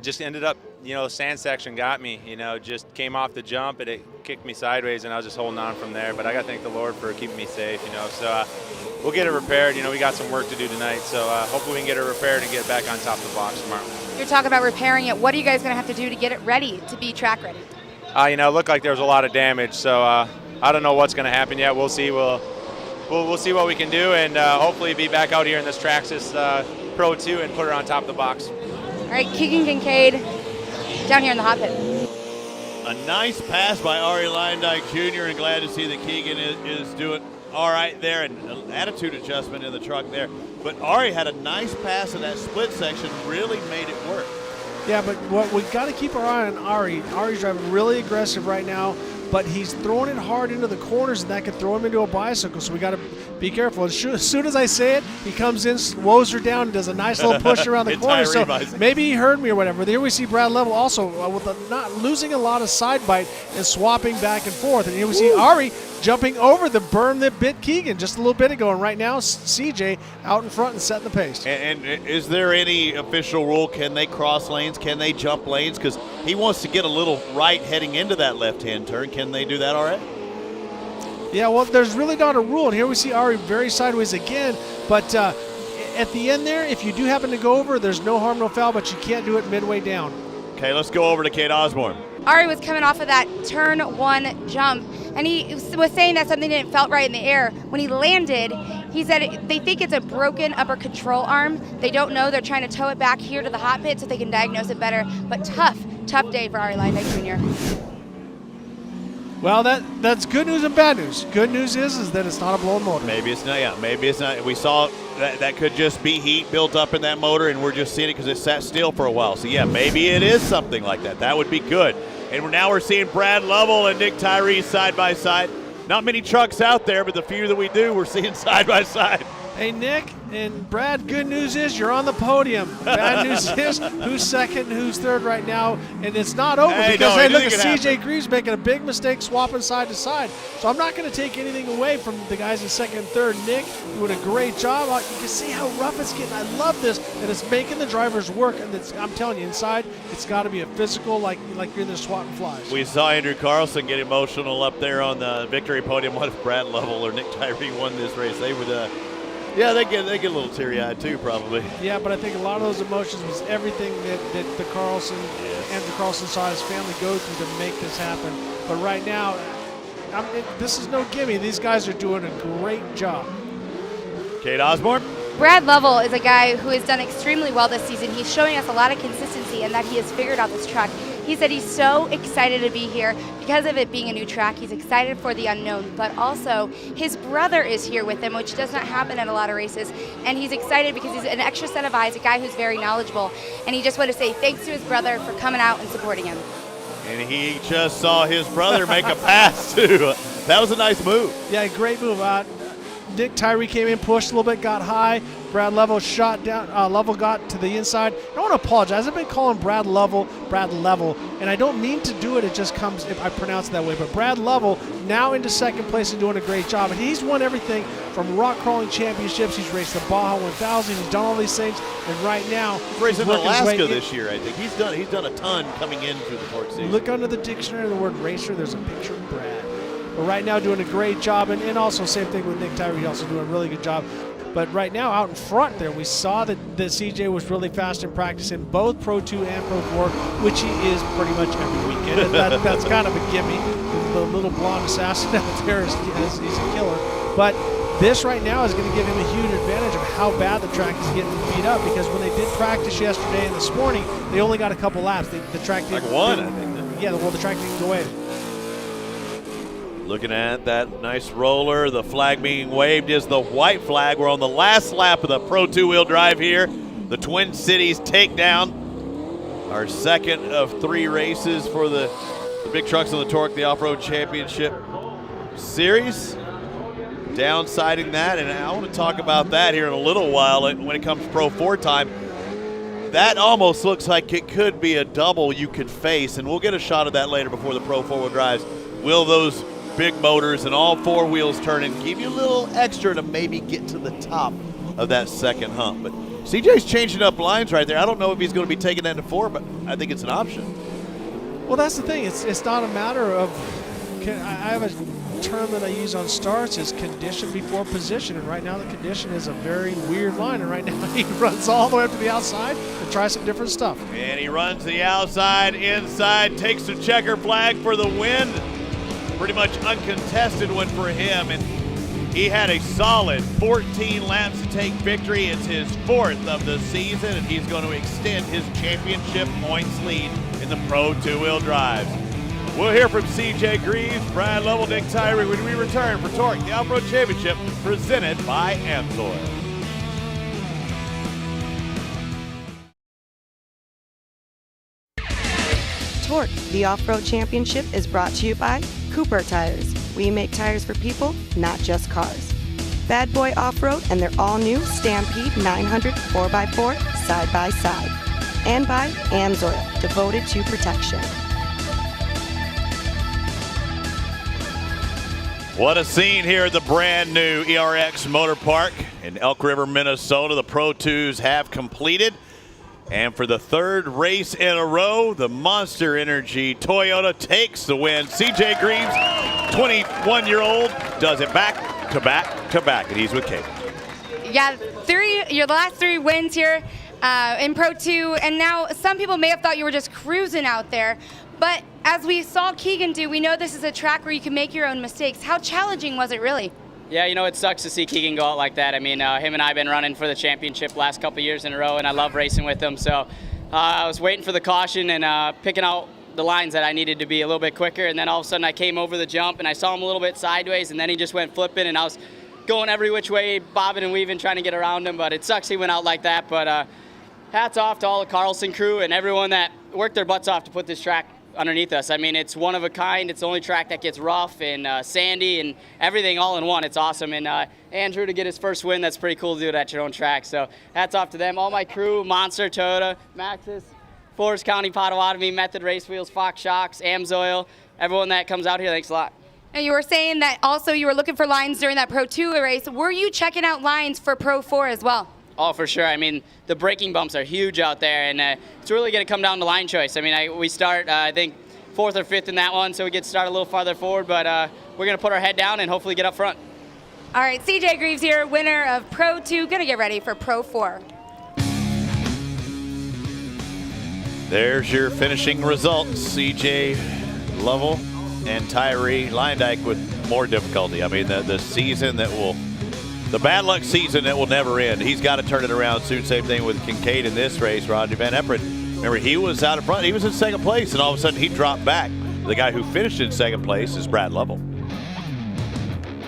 Just ended up, you know, the sand section got me, you know, just came off the jump and it kicked me sideways and I was just holding on from there. But I got to thank the Lord for keeping me safe, you know. So we'll get it repaired. You know, we got some work to do tonight. So hopefully we can get it repaired and get back on top of the box tomorrow. You're talking about repairing it. What are you guys going to have to do to get it ready to be track ready? You know, it looked like there was a lot of damage. So I don't know what's going to happen yet. We'll see. We'll see what we can do and hopefully be back out here in this Traxxas Pro 2 and put her on top of the box. All right, Keegan Kincaid down here in the hot pit. A nice pass by Ari Lindike Jr. and glad to see that Keegan is doing all right there, and an attitude adjustment in the truck there. But Ari had a nice pass in that split section, really made it work. Yeah, but what we got to keep our eye on Ari. Ari's driving really aggressive right now, but he's throwing it hard into the corners, and that could throw him into a bicycle. So we got to be careful. As soon as I say it, he comes in, slows her down, and does a nice little push around the corner. So maybe he heard me or whatever. There we see Brad Level also with not losing a lot of side bite and swapping back and forth. And here we see Ari jumping over the berm that bit Keegan just a little bit ago. And right now, CJ out in front and setting the pace. And is there any official rule? Can they cross lanes? Can they jump lanes? Because he wants to get a little right heading into that left-hand turn. Can they do that all right? Yeah, well, there's really not a rule. And here we see Ari very sideways again. But at the end there, if you do happen to go over, there's no harm, no foul, but you can't do it midway down. Okay, let's go over to Kate Osborne. Ari was coming off of that turn 1 jump, and he was saying that something didn't felt right in the air. When he landed, he said they think it's a broken upper control arm. They don't know. They're trying to tow it back here to the hot pit so they can diagnose it better. But tough day for Ari Lindike Jr. Well, that's good news and bad news. Good news is that it's not a blown motor. Maybe it's not. Yeah, maybe it's not. We saw that could just be heat built up in that motor, and we're just seeing it because it sat still for a while. So yeah, maybe it is something like that. That would be good. And now we're seeing Brad Lovell and Nick Tyree side by side. Not many trucks out there, but the few that we do, we're seeing side by side. Hey, Nick and Brad, good news is you're on the podium. Bad news is who's second and who's third right now, and it's not over because look at CJ Greaves making a big mistake swapping side to side. So I'm not going to take anything away from the guys in second and third. Nick doing a great job. You can see how rough it's getting. I love this, and it's making the drivers work. And I'm telling you, inside it's got to be a physical, like you're in there swatting flies. We saw Andrew Carlson get emotional up there on the victory podium. What if Brad Lovell or Nick Tyree won this race? They would. Yeah, they get a little teary-eyed too, probably. Yeah, but I think a lot of those emotions was everything that the Carlson, Andrew Carlson saw his family go through to make this happen. But right now, this is no gimme. These guys are doing a great job. Kate Osborne. Brad Lovell is a guy who has done extremely well this season. He's showing us a lot of consistency and that he has figured out this track. He said he's so excited to be here because of it being a new track. He's excited for the unknown, but also his brother is here with him, which does not happen at a lot of races. And he's excited because he's an extra set of eyes, a guy who's very knowledgeable. And he just wanted to say thanks to his brother for coming out and supporting him. And he just saw his brother make a pass too. That was a nice move. Yeah, great move. Nick Tyree came in, pushed a little bit, got high. Brad Level shot down. Level got to the inside. I want to apologize. I've been calling Brad Level, and I don't mean to do it. It just comes if I pronounce it that way. But Brad Level now into second place and doing a great job. And he's won everything from rock crawling championships. He's raced the Baja 1000. He's done all these things. And right now, he's racing Alaska this year. I think he's done a ton coming into the TORC season. Look under the dictionary of the word racer. There's a picture of Brad. But right now doing a great job, and also same thing with Nick Tyree, also doing a really good job. But right now out in front there, we saw that CJ was really fast in practice in both Pro 2 and Pro 4, which he is pretty much every weekend. And that's kind of a gimme. The little blonde assassin out there, he's a killer. But this right now is going to give him a huge advantage of how bad the track is getting beat up, because when they did practice yesterday and this morning, they only got a couple laps. The track didn't, like one, I think. Yeah, well, the track didn't go in. Looking at that nice roller, the flag being waved is the white flag. We're on the last lap of the Pro 2-wheel drive here. The Twin Cities Takedown, our second of 3 races for the big trucks on the TORC, the Off-Road Championship Series. Downsiding that, and I want to talk about that here in a little while when it comes to Pro 4 time. That almost looks like it could be a double you could face, and we'll get a shot of that later before the Pro 4-wheel drives. Will those big motors and all 4 wheels turn and give you a little extra to maybe get to the top of that second hump? But CJ's changing up lines right there. I don't know if he's going to be taking that to 4, but I think it's an option. Well, that's the thing. It's not a matter of. I have a term that I use on starts is condition before position, and right now the condition is a very weird line, and right now he runs all the way up to the outside and tries some different stuff. And he runs the outside, inside, takes the checker flag for the win. Pretty much uncontested one for him, and he had a solid 14 laps to take victory. It's his 4th of the season, and he's going to extend his championship points lead in the Pro 2-wheel drives. We'll hear from CJ Greaves, Brad Lovell, Nick Tyree when we return for TORC, the Off-Road Championship, presented by AMSOIL. TORC, the Off-Road Championship, is brought to you by Cooper Tires. We make tires for people, not just cars. Bad Boy Off-Road and their all-new Stampede 900 4x4 side-by-side. And by AMSOIL, devoted to protection. What a scene here at the brand new ERX Motor Park in Elk River, Minnesota. The Pro 2s have completed. And for the 3rd race in a row, the Monster Energy Toyota takes the win. CJ Greaves, 21-year-old, does it back to back to back, and he's with Kate. Yeah, the last 3 wins here in Pro 2, and now some people may have thought you were just cruising out there, but as we saw Keegan do, we know this is a track where you can make your own mistakes. How challenging was it really? Yeah, you know, it sucks to see Keegan go out like that. I mean, him and I have been running for the championship last couple years in a row, and I love racing with him. So I was waiting for the caution and picking out the lines that I needed to be a little bit quicker, and then all of a sudden I came over the jump, and I saw him a little bit sideways, and then he just went flipping, and I was going every which way, bobbing and weaving, trying to get around him, but it sucks he went out like that. But hats off to all the Carlson crew and everyone that worked their butts off to put this track underneath us. I mean, it's one of a kind. It's the only track that gets rough and sandy and everything all in one. It's awesome. And Andrew to get his first win, that's pretty cool to do it at your own track. So hats off to them. All my crew, Monster, Toyota, Maxxis, Forest County Potawatomi, Method Race Wheels, Fox Shocks, AMSOIL, everyone that comes out here, thanks a lot. And you were saying that also you were looking for lines during that Pro 2 race. Were you checking out lines for Pro 4 as well? Oh, for sure. I mean, the braking bumps are huge out there, and it's really going to come down to line choice. I mean, we start, I think, 4th or 5th in that one, so we get started a little farther forward, but we're going to put our head down and hopefully get up front. All right, CJ Greaves here, winner of Pro 2, going to get ready for Pro 4. There's your finishing results. CJ Lovell and Tyree Leindyke with more difficulty. I mean, the season that will, the bad luck season that will never end. He's got to turn it around soon. Same thing with Kincaid in this race. Rodney Van Eperen, remember, he was out in front. He was in 2nd place, and all of a sudden he dropped back. The guy who finished in 2nd place is Brad Lovell.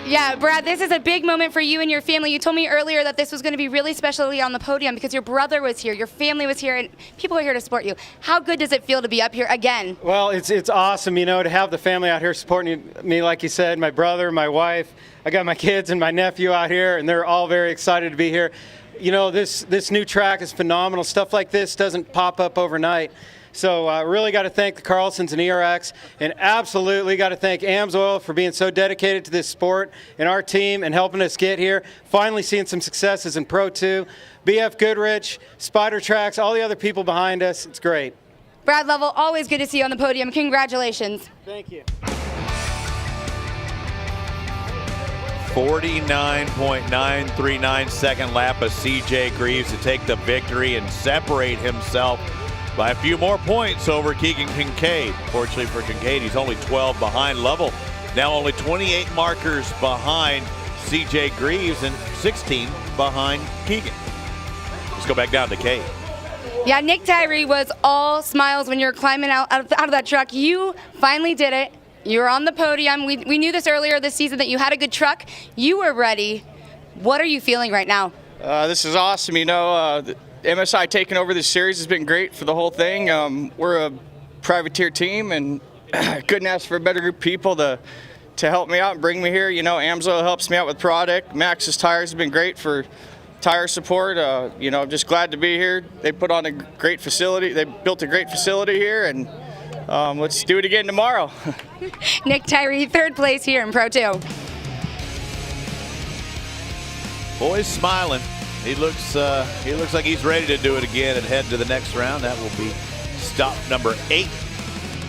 Yeah, Brad, this is a big moment for you and your family. You told me earlier that this was going to be really special to be on the podium because your brother was here, your family was here, and people are here to support you. How good does it feel to be up here again? Well, it's awesome, you know, to have the family out here supporting me, like you said, my brother, my wife. I got my kids and my nephew out here, and they're all very excited to be here. You know, this new track is phenomenal. Stuff like this doesn't pop up overnight. So really got to thank the Carlsons and ERX, and absolutely got to thank AMSOIL for being so dedicated to this sport and our team and helping us get here. Finally seeing some successes in Pro 2. BF Goodrich, Spider Tracks, all the other people behind us. It's great. Brad Lovell, always good to see you on the podium. Congratulations. Thank you. 49.939 second lap of CJ Greaves to take the victory and separate himself by a few more points over Keegan Kincaid. Fortunately for Kincaid, he's only 12 behind Lovell. Now only 28 markers behind CJ Greaves and 16 behind Keegan. Let's go back down to Kate. Yeah, Nick Tyree was all smiles when you were climbing out of that truck. You finally did it. You were on the podium. We knew this earlier this season that you had a good truck. You were ready. What are you feeling right now? This is awesome. You know, MSI taking over this series has been great for the whole thing. We're a privateer team, and couldn't ask for a better group of people to help me out and bring me here. You know, AMSOIL helps me out with product. Maxxis Tires have been great for tire support. You know, I'm just glad to be here. They put on a great facility. They built a great facility here, and let's do it again tomorrow. Nick Tyree, 3rd place here in Pro 2. Boys smiling. He looks like he's ready to do it again and head to the next round. That will be stop number 8.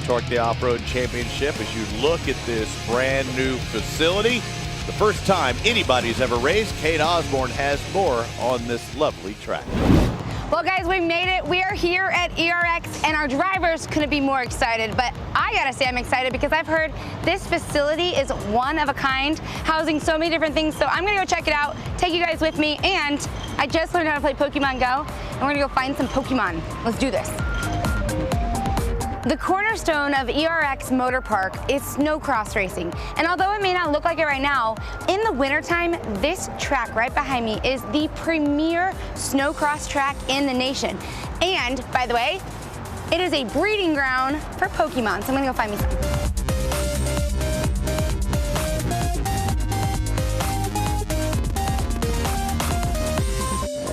TORC the Off-Road Championship. As you look at this brand new facility, the first time anybody's ever raced, Kate Osborne has more on this lovely track. Well, guys, we made it. We are here at ERX, and our drivers couldn't be more excited. But I gotta say I'm excited because I've heard this facility is one of a kind, housing so many different things. So I'm gonna go check it out, take you guys with me, and I just learned how to play Pokemon Go, and we're gonna go find some Pokemon. Let's do this. The cornerstone of ERX Motor Park is snowcross racing. And although it may not look like it right now, in the wintertime, this track right behind me is the premier snowcross track in the nation. And, by the way, it is a breeding ground for Pokemon. So I'm gonna go find me some.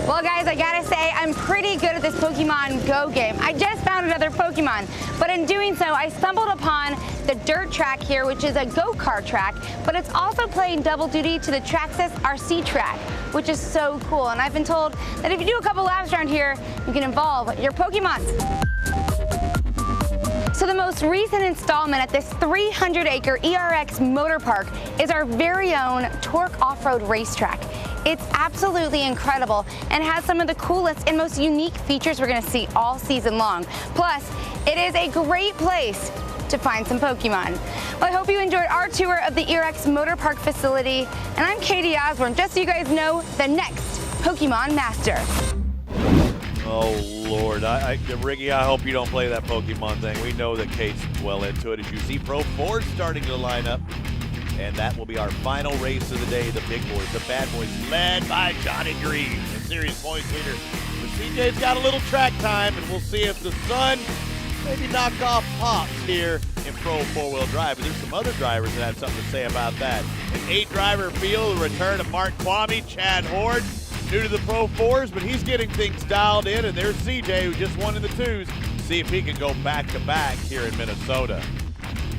Well, guys, I gotta say, I'm pretty good at this Pokemon Go game. I just found another Pokemon, but in doing so, I stumbled upon the dirt track here, which is a go-kart track, but it's also playing double duty to the Traxxas RC track, which is so cool. And I've been told that if you do a couple laps around here, you can involve your Pokemon. So the most recent installment at this 300-acre ERX Motor Park is our very own TORC off-road racetrack. It's absolutely incredible and has some of the coolest and most unique features we're gonna see all season long. Plus, it is a great place to find some Pokemon. Well, I hope you enjoyed our tour of the ERX Motor Park facility, and I'm Katie Osborne, just so you guys know, the next Pokemon Master. Oh, Lord. Ricky, I hope you don't play that Pokemon thing. We know that Kate's well into it. As you see Pro 4 starting to line up. And that will be our final race of the day. The big boys, the bad boys, led by Johnny Greaves, the series points leader. But CJ's got a little track time, and we'll see if the sun maybe knock off pops here in Pro 4-wheel drive. But there's some other drivers that have something to say about that. An 8-driver field, the return of Mark Kwame, Chad Horde, new to the Pro 4s, but he's getting things dialed in. And there's CJ, who just won in the 2s. See if he can go back-to-back here in Minnesota.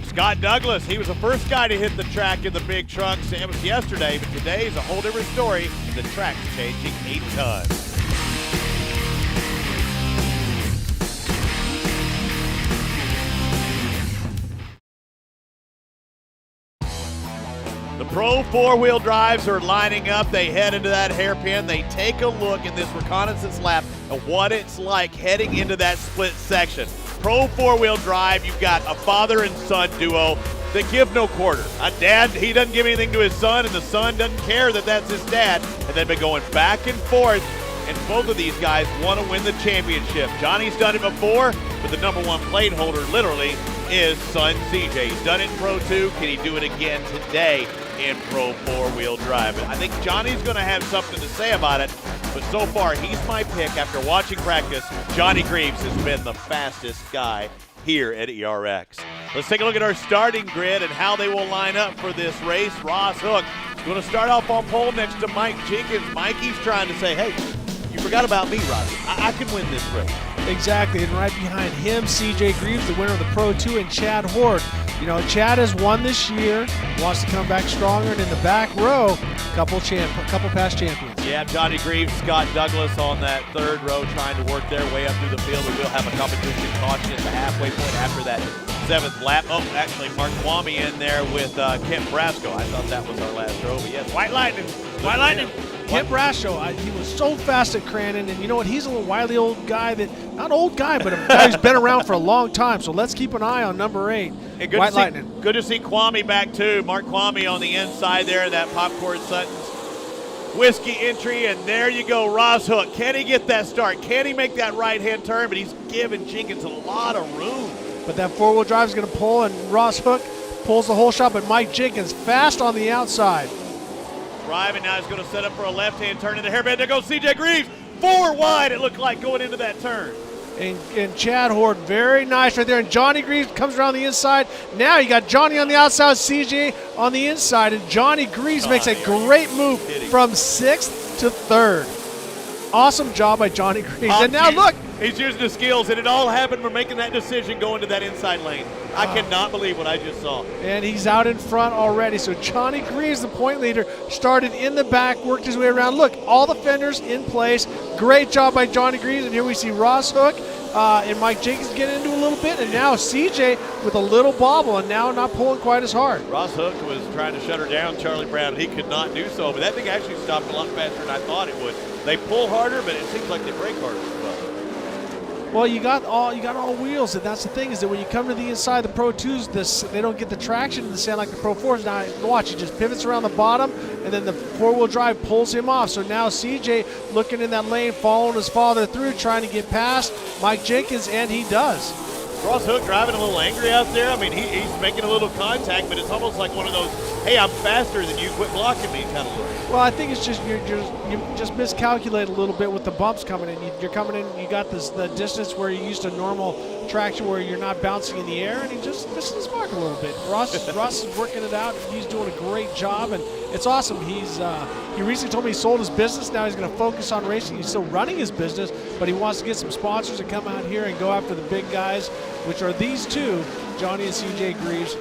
Scott Douglas, he was the first guy to hit the track in the big trunks. It was yesterday, but today is a whole different story. The track's changing 8 tons. The Pro 4-wheel drives are lining up. They head into that hairpin. They take a look in this reconnaissance lap of what it's like heading into that split section. Pro 4-wheel drive, you've got a father and son duo that give no quarter. A dad, he doesn't give anything to his son, and the son doesn't care that that's his dad. And they've been going back and forth, and both of these guys want to win the championship. Johnny's done it before, but the #1 plate holder literally is son CJ. He's done it in Pro 2. Can he do it again today in Pro 4-wheel drive? I think Johnny's going to have something to say about it, but so far he's my pick. After watching practice, Johnny Greaves has been the fastest guy here at ERX. Let's take a look at our starting grid and how they will line up for this race. Ross Hook is going to start off on pole next to Mike Jenkins. Mikey's trying to say, hey, you forgot about me, Ross. I can win this race. Exactly, and right behind him, CJ Greaves, the winner of the Pro 2, and Chad Horde. You know, Chad has won this year, wants to come back stronger, and in the back row, couple past champions. Yeah, Johnny Greaves, Scott Douglas on that 3rd row trying to work their way up through the field. We will have a competition caution at the halfway point after that 7th lap. Oh, actually, Mark Kwame in there with Kent Brasco. I thought that was our last row, but yes, White Lightning. White Lightning. Kent Brasco, he was so fast at Crandon, and you know what? He's a little wily old guy that, not old guy, but a guy who's been around for a long time. So let's keep an eye on number 8, White Lightning. Good to see Kwame back too. Mark Kwame on the inside there, that Popcorn Sutton's whiskey entry, and there you go, Ross Hook. Can he get that start? Can he make that right-hand turn? But he's giving Jenkins a lot of room. But that 4-wheel drive is going to pull, and Ross Hook pulls the whole shot, but Mike Jenkins fast on the outside. Driving now, he's going to set up for a left-hand turn in the hairband. There goes CJ Greaves. 4 wide, it looked like, going into that turn. And Chad Horde, very nice right there. And Johnny Greaves comes around the inside. Now you got Johnny on the outside, CJ on the inside. And Johnny Greaves makes a great move from 6th to 3rd. Awesome job by Johnny Greaves. And now look, He's using his skills, and it all happened from making that decision going to that inside lane. I cannot believe what I just saw. And he's out in front already. So Johnny Greaves, the point leader, started in the back, worked his way around. Look, all the fenders in place. Great job by Johnny Greaves. And here we see Ross Hook and Mike Jenkins get into a little bit. And now CJ with a little bobble and now not pulling quite as hard. Ross Hook was trying to shut her down, Charlie Brown. He could not do so, but that thing actually stopped a lot faster than I thought it would. They pull harder, but it seems like they brake harder as well. Well, you got all wheels, and that's the thing is that when you come to the inside, the Pro 2s, they don't get the traction in the sand like the Pro 4s. Now, watch, he just pivots around the bottom, and then the four-wheel drive pulls him off. So now CJ looking in that lane, following his father through, trying to get past Mike Jenkins, and he does. Ross Hook driving a little angry out there. I mean, he's making a little contact, but it's almost like one of those, hey, I'm faster than you, quit blocking me kind of look. Well, I think it's just you just miscalculate a little bit with the bumps coming in. You're coming in, you got the distance where you're used to normal traction where you're not bouncing in the air, and he just missed his mark a little bit. Ross is working it out. He's doing a great job, and it's awesome. He recently told me he sold his business. Now he's going to focus on racing. He's still running his business, but he wants to get some sponsors to come out here and go after the big guys, which are these two, Johnny and CJ Greaves.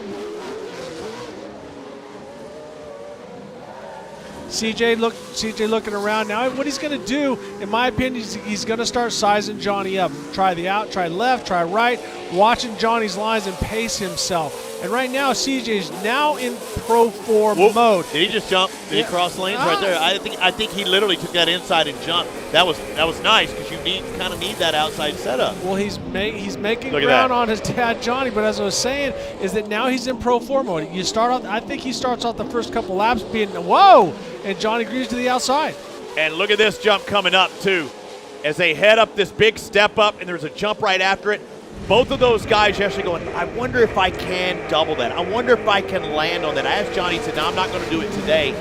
CJ looking around now. What he's going to do, in my opinion, he's going to start sizing Johnny up. Try the out, try left, try right, watching Johnny's lines and pace himself. And right now, CJ's now in Pro 4 mode. Did he just jump? Did he cross lanes right there? I think he literally took that inside and jumped. That was nice because you kind of need that outside setup. Well, he's making ground on his dad Johnny, but as I was saying, is that now he's in Pro 4 mode. You start off. I think he starts off the first couple laps being whoa, and Johnny Greaves to the outside. And look at this jump coming up too, as they head up this big step up, and there's a jump right after it. Both of those guys are actually going, I wonder if I can double that. I wonder if I can land on that. I asked Johnny, he said, no, I'm not going to do it today.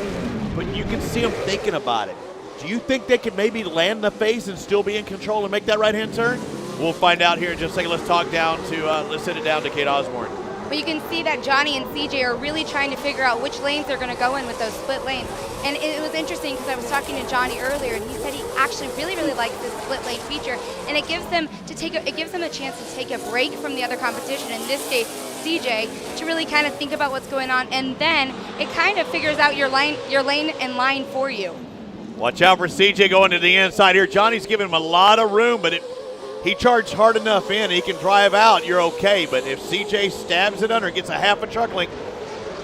But you can see him thinking about it. Do you think they can maybe land the face and still be in control and make that right-hand turn? We'll find out here in just a second. Let's send it down to Kate Osborne. But you can see that Johnny and CJ are really trying to figure out which lanes they're going to go in with those split lanes. And it was interesting because I was talking to Johnny earlier, and he said he actually really likes this split lane feature, and it gives them a chance to take a break from the other competition. In this case, CJ, to really kind of think about what's going on, and then it kind of figures out your lane and line for you. Watch out for CJ going to the inside here. Johnny's giving him a lot of room, but he charged hard enough in, he can drive out, you're okay. But if CJ stabs it under, gets a half a truck length,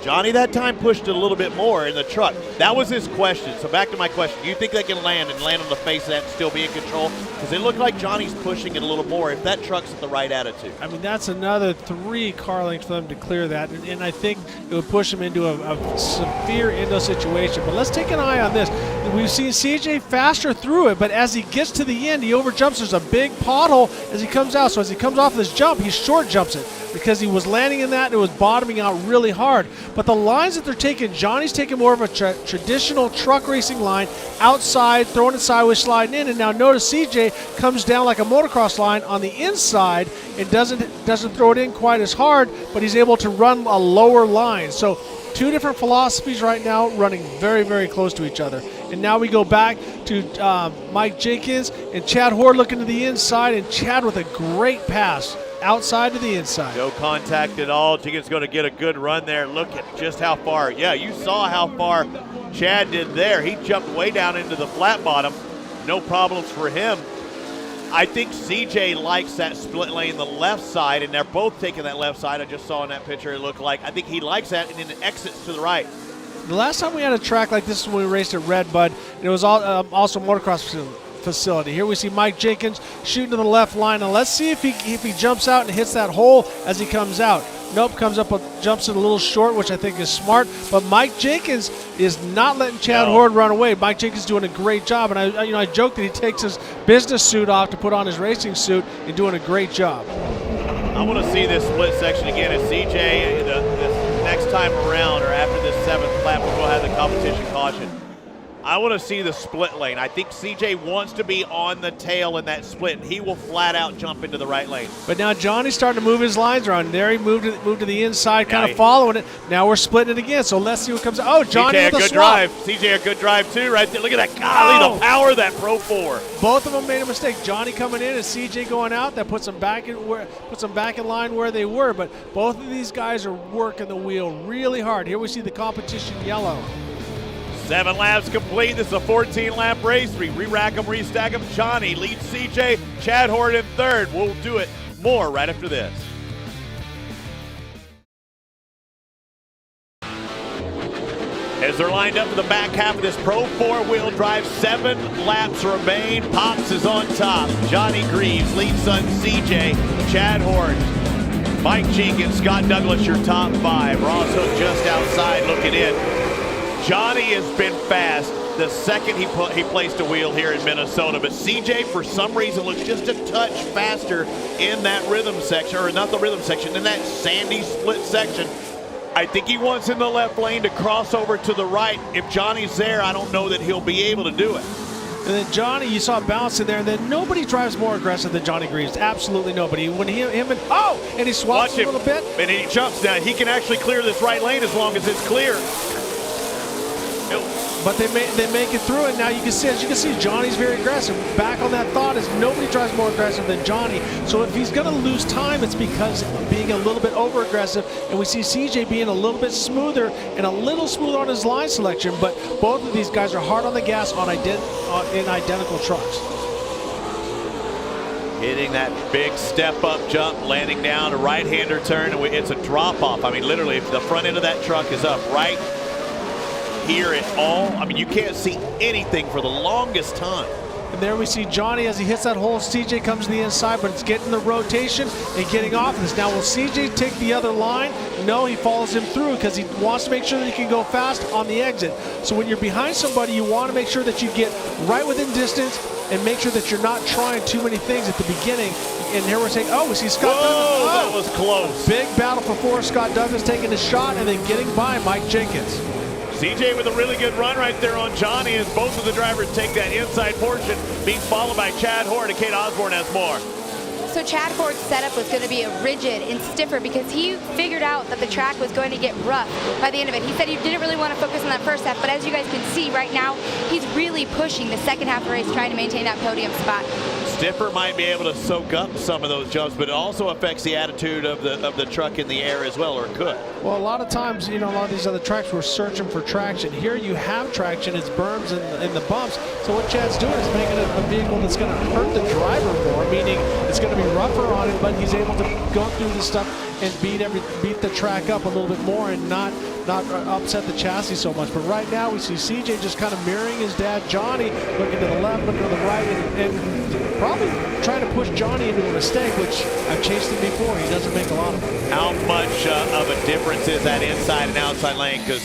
Johnny that time pushed it a little bit more in the truck. That was his question. So back to my question. Do you think they can land on the face of that and still be in control? Because it looked like Johnny's pushing it a little more if that truck's at the right attitude. I mean, that's another 3 car lengths for them to clear that. And I think it would push them into a severe endo situation. But let's take an eye on this. We've seen CJ faster through it, but as he gets to the end, he overjumps. There's a big pothole as he comes out. So as he comes off this jump, he short jumps it because he was landing in that and it was bottoming out really hard. But the lines that they're taking, Johnny's taking more of a traditional truck racing line outside, throwing it sideways, sliding in. And now notice CJ comes down like a motocross line on the inside and doesn't throw it in quite as hard, but he's able to run a lower line. So 2 different philosophies right now running very close to each other. And now we go back to Mike Jenkins and Chad Hoard looking to the inside, and Chad with a great pass outside to the inside. No contact at all. Jenkins going to get a good run there. Look at just how far. Yeah, you saw how far Chad did there. He jumped way down into the flat bottom. No problems for him. I think CJ likes that split lane, the left side, and they're both taking that left side. I just saw in that picture it looked like. I think he likes that, and then it exits to the right. The last time we had a track like this is when we raced at Red Bud. It was also a motocross facility. Here we see Mike Jenkins shooting to the left line, and let's see if he jumps out and hits that hole as he comes out. Nope, jumps it a little short, which I think is smart. But Mike Jenkins is not letting Chad Hoard run away. Mike Jenkins is doing a great job, and I joke that he takes his business suit off to put on his racing suit and doing a great job. I want to see this split section again as CJ this next time around, or after this 7th lap, we'll have the competition caution. I want to see the split lane. I think CJ wants to be on the tail in that split, and he will flat out jump into the right lane. But now Johnny's starting to move his lines around. There he moved to the inside, kind of following it. Now we're splitting it again, so let's see what comes out. Oh, Johnny CJ with a good drive. CJ a good drive too, right there. Look at that. Golly, the power of that Pro 4. Both of them made a mistake. Johnny coming in and CJ going out. That puts them back in line where they were. But both of these guys are working the wheel really hard. Here we see the competition yellow. 7 laps complete. This is a 14-lap race. We re-rack them, restack them. Johnny leads CJ. Chad Hort in third. We'll do it more right after this. As they're lined up for the back half of this Pro 4-wheel drive, 7 laps remain. Pops is on top. Johnny Greaves leads on CJ. Chad Hort, Mike Jenkins, Scott Douglas, your top 5. Ross Hook just outside looking in. Johnny has been fast the second he placed a wheel here in Minnesota, but CJ for some reason looks just a touch faster in that rhythm section, or not the rhythm section, in that sandy split section. I think he wants in the left lane to cross over to the right. If Johnny's there, I don't know that he'll be able to do it. And then Johnny, you saw bouncing there, and then nobody drives more aggressive than Johnny Greaves. Absolutely nobody. When and he swaps a little bit. And he jumps down. He can actually clear this right lane as long as it's clear. But they make it through it. Now you can see, Johnny's very aggressive. Back on that thought is nobody drives more aggressive than Johnny. So if he's going to lose time, it's because being a little bit over aggressive. And we see CJ being a little bit smoother and a little smooth on his line selection. But both of these guys are hard on the gas in identical trucks. Hitting that big step-up jump, landing down a right-hander turn. It's a drop-off. I mean, literally, if the front end of that truck is up right here at all, I mean, you can't see anything for the longest time. And there we see Johnny as he hits that hole. CJ comes to the inside, but it's getting the rotation and getting off this. Now, will CJ take the other line? No, he follows him through because he wants to make sure that he can go fast on the exit. So when you're behind somebody, you want to make sure that you get right within distance and make sure that you're not trying too many things at the beginning. And here we're saying, oh, we see Scott Douglas. That was close. Big battle for 4. Scott Douglas taking a shot and then getting by Mike Jenkins. CJ with a really good run right there on Johnny as both of the drivers take that inside portion, being followed by Chad Hort, and Kate Osborne has more. So Chad Hort's setup was going to be a rigid and stiffer because he figured out that the track was going to get rough by the end of it. He said he didn't really want to focus on that first half, but as you guys can see right now, he's really pushing the second half of the race, trying to maintain that podium spot. Stiffer might be able to soak up some of those jumps, but it also affects the attitude of the truck in the air as well, or it could. Well, a lot of times, a lot of these other tracks we're searching for traction. Here you have traction, it's berms and the bumps. So what Chad's doing is making it a vehicle that's going to hurt the driver more, meaning it's going to be rougher on it, but he's able to go through this stuff and beat the track up a little bit more and not upset the chassis so much. But right now we see CJ just kind of mirroring his dad, Johnny, looking to the left, looking to the right, and probably trying to push Johnny into a mistake, which I've chased him before. He doesn't make a lot of them. How much of a difference is that inside and outside lane? Because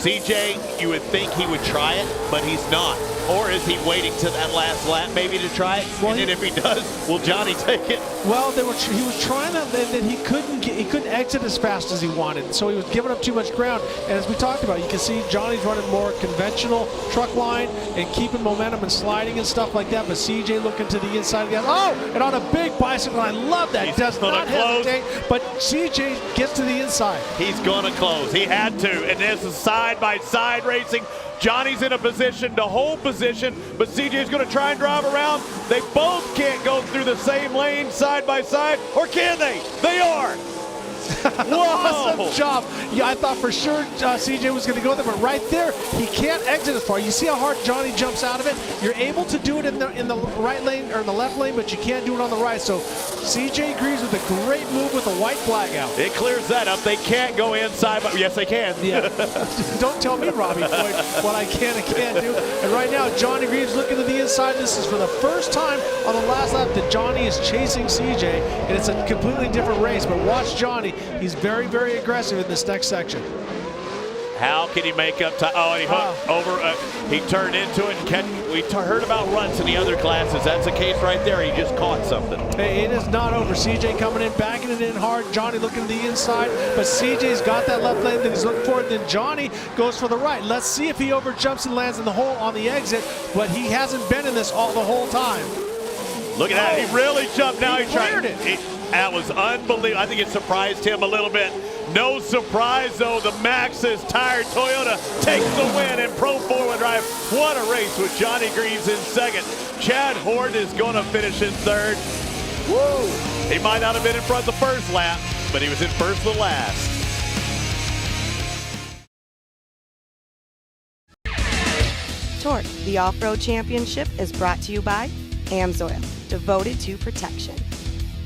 CJ, you would think he would try it, but he's not. Or is he waiting to that last lap maybe to try it? Well, and then if he does, will Johnny take it? Well, he was trying that, and then he couldn't exit as fast as he wanted, so he was giving up too much ground. And as we talked about, you can see Johnny's running more conventional truck line and keeping momentum and sliding and stuff like that. But CJ looking to the inside of the and on a big bicycle, I love that. He does not hesitate, but CJ gets to the inside. He's gonna close. He had to, and this is side-by-side racing. Johnny's in a position to hold position, but CJ's going to try and drive around. They both can't go through the same lane side by side, or can they? They are. Awesome job. Yeah, I thought for sure CJ was going to go there, but right there, he can't exit as far. You see how hard Johnny jumps out of it? You're able to do it in the right lane or in the left lane, but you can't do it on the right. So CJ agrees with a great move with a white flag out. It clears that up. They can't go inside, but yes, they can. Yeah. Don't tell me, Robbie, what I can and can't do. And right now, Johnny Greaves looking to the inside. This is for the first time on the last lap that Johnny is chasing CJ, and it's a completely different race. But watch Johnny. He's very, very aggressive in this next section. How can he make up time? Oh, and he hooked over. He turned into it. We heard about runs in the other classes. That's the case right there. He just caught something. Hey, it is not over. CJ coming in, backing it in hard. Johnny looking to the inside, but CJ's got that left lane that he's looking for. Then Johnny goes for the right. Let's see if he overjumps and lands in the hole on the exit, but he hasn't been in this the whole time. Look at that. He really jumped. Now he tried it. That was unbelievable. I think it surprised him a little bit. No surprise, though, the Maxxis Tire Toyota takes the win in Pro 4-wheel drive. What a race with Johnny Greaves in second. Chad Horde is going to finish in third. Woo! He might not have been in front the first lap, but he was in first the last. TORC, the Off-Road Championship, is brought to you by AMSOIL, devoted to protection.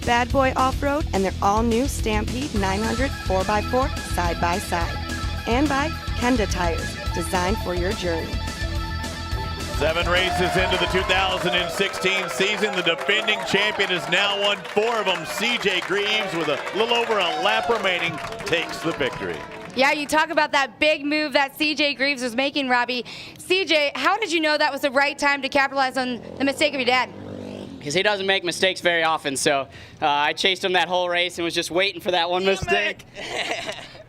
Bad Boy Off-Road and their all-new Stampede 900 4x4 side-by-side. And by Kenda Tires, designed for your journey. 7 races into the 2016 season. The defending champion has now won 4 of them. CJ Greaves, with a little over a lap remaining, takes the victory. Yeah, you talk about that big move that CJ Greaves was making, Robbie. CJ, how did you know that was the right time to capitalize on the mistake of your dad? Because he doesn't make mistakes very often, so I chased him that whole race and was just waiting for that one mistake.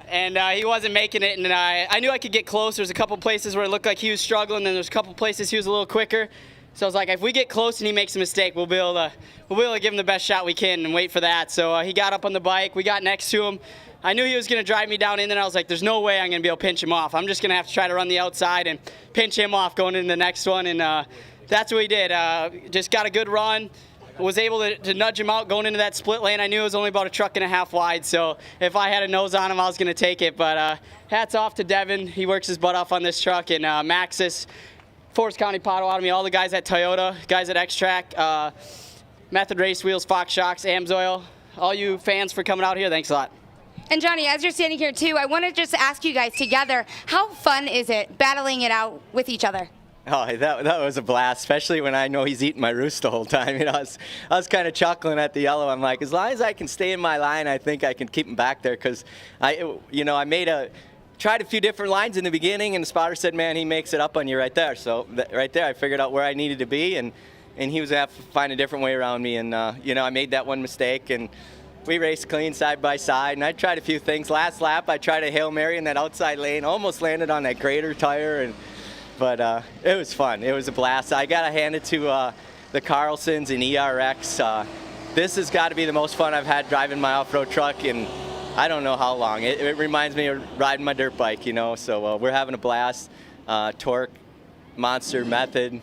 And he wasn't making it, and I knew I could get close. There's a couple places where it looked like he was struggling, and there's a couple places he was a little quicker. So I was like, if we get close and he makes a mistake, we'll be able to give him the best shot we can and wait for that. So he got up on the bike. We got next to him. I knew he was going to drive me down in there. I was like, there's no way I'm going to be able to pinch him off. I'm just going to have to try to run the outside and pinch him off going into the next one, and that's what he did. Just got a good run. Was able to nudge him out going into that split lane. I knew it was only about a truck and a half wide, so if I had a nose on him, I was going to take it. But hats off to Devin. He works his butt off on this truck. And Maxxis, Forest County Potawatomi, all the guys at Toyota, guys at X-Track, Method Race Wheels, Fox Shocks, AMSOIL, all you fans for coming out here, thanks a lot. And Johnny, as you're standing here too, I want to just ask you guys together, how fun is it battling it out with each other? Oh, that was a blast, especially when I know he's eating my roost the whole time. You know, I was kind of chuckling at the yellow. I'm like, as long as I can stay in my line, I think I can keep him back there, because I tried a few different lines in the beginning, and the spotter said, man, he makes it up on you right there. So right there, I figured out where I needed to be, and he was going to have to find a different way around me. And, I made that one mistake, and we raced clean side by side, and I tried a few things. Last lap, I tried a Hail Mary in that outside lane, almost landed on that grader tire, but it was fun. It was a blast. I got to hand it to the Carlsons and ERX. This has got to be the most fun I've had driving my off-road truck in I don't know how long. It reminds me of riding my dirt bike, so we're having a blast. TORC, Monster, Method,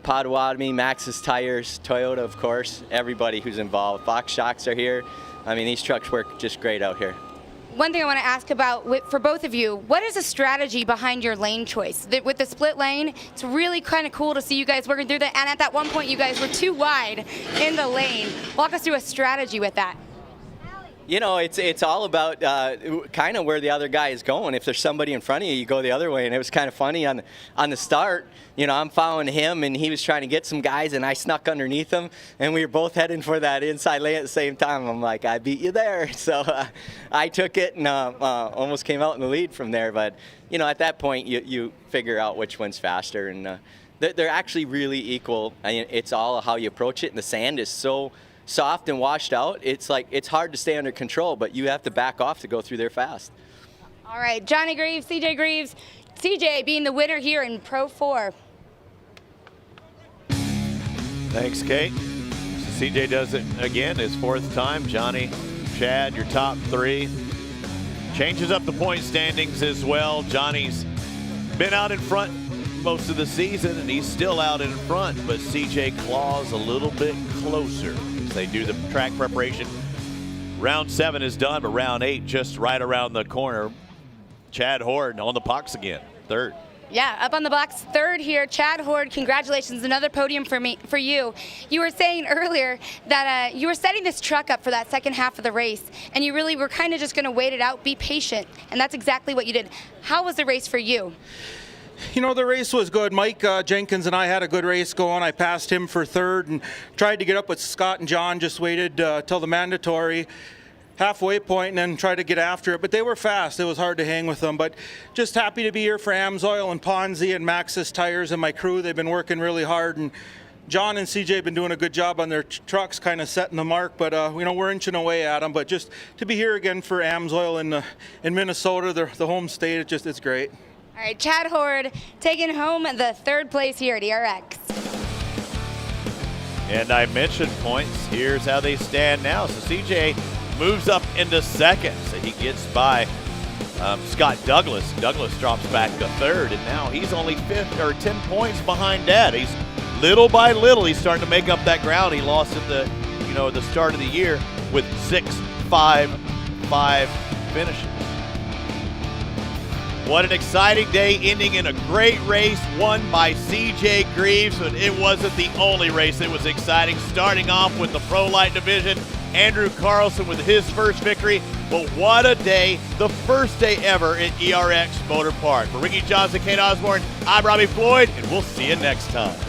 Potawatomi, Maxxis Tires, Toyota, of course, everybody who's involved. Fox Shocks are here. I mean, these trucks work just great out here. One thing I want to ask about for both of you, what is the strategy behind your lane choice? With the split lane, it's really kind of cool to see you guys working through that, and at that one point you guys were too wide in the lane. Walk us through a strategy with that. It's all about kind of where the other guy is going. If there's somebody in front of you, you go the other way. And it was kind of funny on the start. I'm following him, and he was trying to get some guys, and I snuck underneath him, and we were both heading for that inside lane at the same time. I'm like, I beat you there. So I took it and almost came out in the lead from there. But, at that point, you figure out which one's faster. And they're actually really equal. It's all how you approach it, and the sand is so soft and washed out. It's hard to stay under control, but you have to back off to go through there fast. All right, Johnny Greaves, CJ Greaves. CJ being the winner here in Pro 4. Thanks, Kate. CJ does it again, his fourth time. Johnny, Chad, your top three. Changes up the point standings as well. Johnny's been out in front most of the season, and he's still out in front, but CJ claws a little bit closer as they do the track preparation. Round 7 is done, but round 8 just right around the corner. Chad Horde on the box again, third. Yeah, up on the box, third here. Chad Horde, congratulations, another podium for you. You were saying earlier that you were setting this truck up for that second half of the race, and you really were kind of just going to wait it out, be patient, and that's exactly what you did. How was the race for you? The race was good. Mike Jenkins and I had a good race going. I passed him for third and tried to get up with Scott and John, just waited till the mandatory. halfway point and then try to get after it. But they were fast. It was hard to hang with them. But just happy to be here for AMSOIL and Ponzi and Maxxis Tires and my crew. They've been working really hard. And John and CJ have been doing a good job on their trucks, kind of setting the mark. But, we're inching away at them. But just to be here again for AMSOIL in Minnesota, the home state, it's great. All right, Chad Horde taking home the 3rd place here at ERX. And I mentioned points. Here's how they stand now. So CJ moves up into 2nd. So he gets by Scott Douglas. Douglas drops back to 3rd, and now he's only 10 points behind Dad. He's little by little, he's starting to make up that ground he lost at the start of the year with 6.55 finishes. What an exciting day, ending in a great race won by CJ Greaves, but it wasn't the only race that was exciting. Starting off with the Pro Lite division, Andrew Carlson with his first victory. But what a day, the first day ever at ERX Motor Park. For Ricky Johnson, Kate Osborne, I'm Robbie Floyd, and we'll see you next time.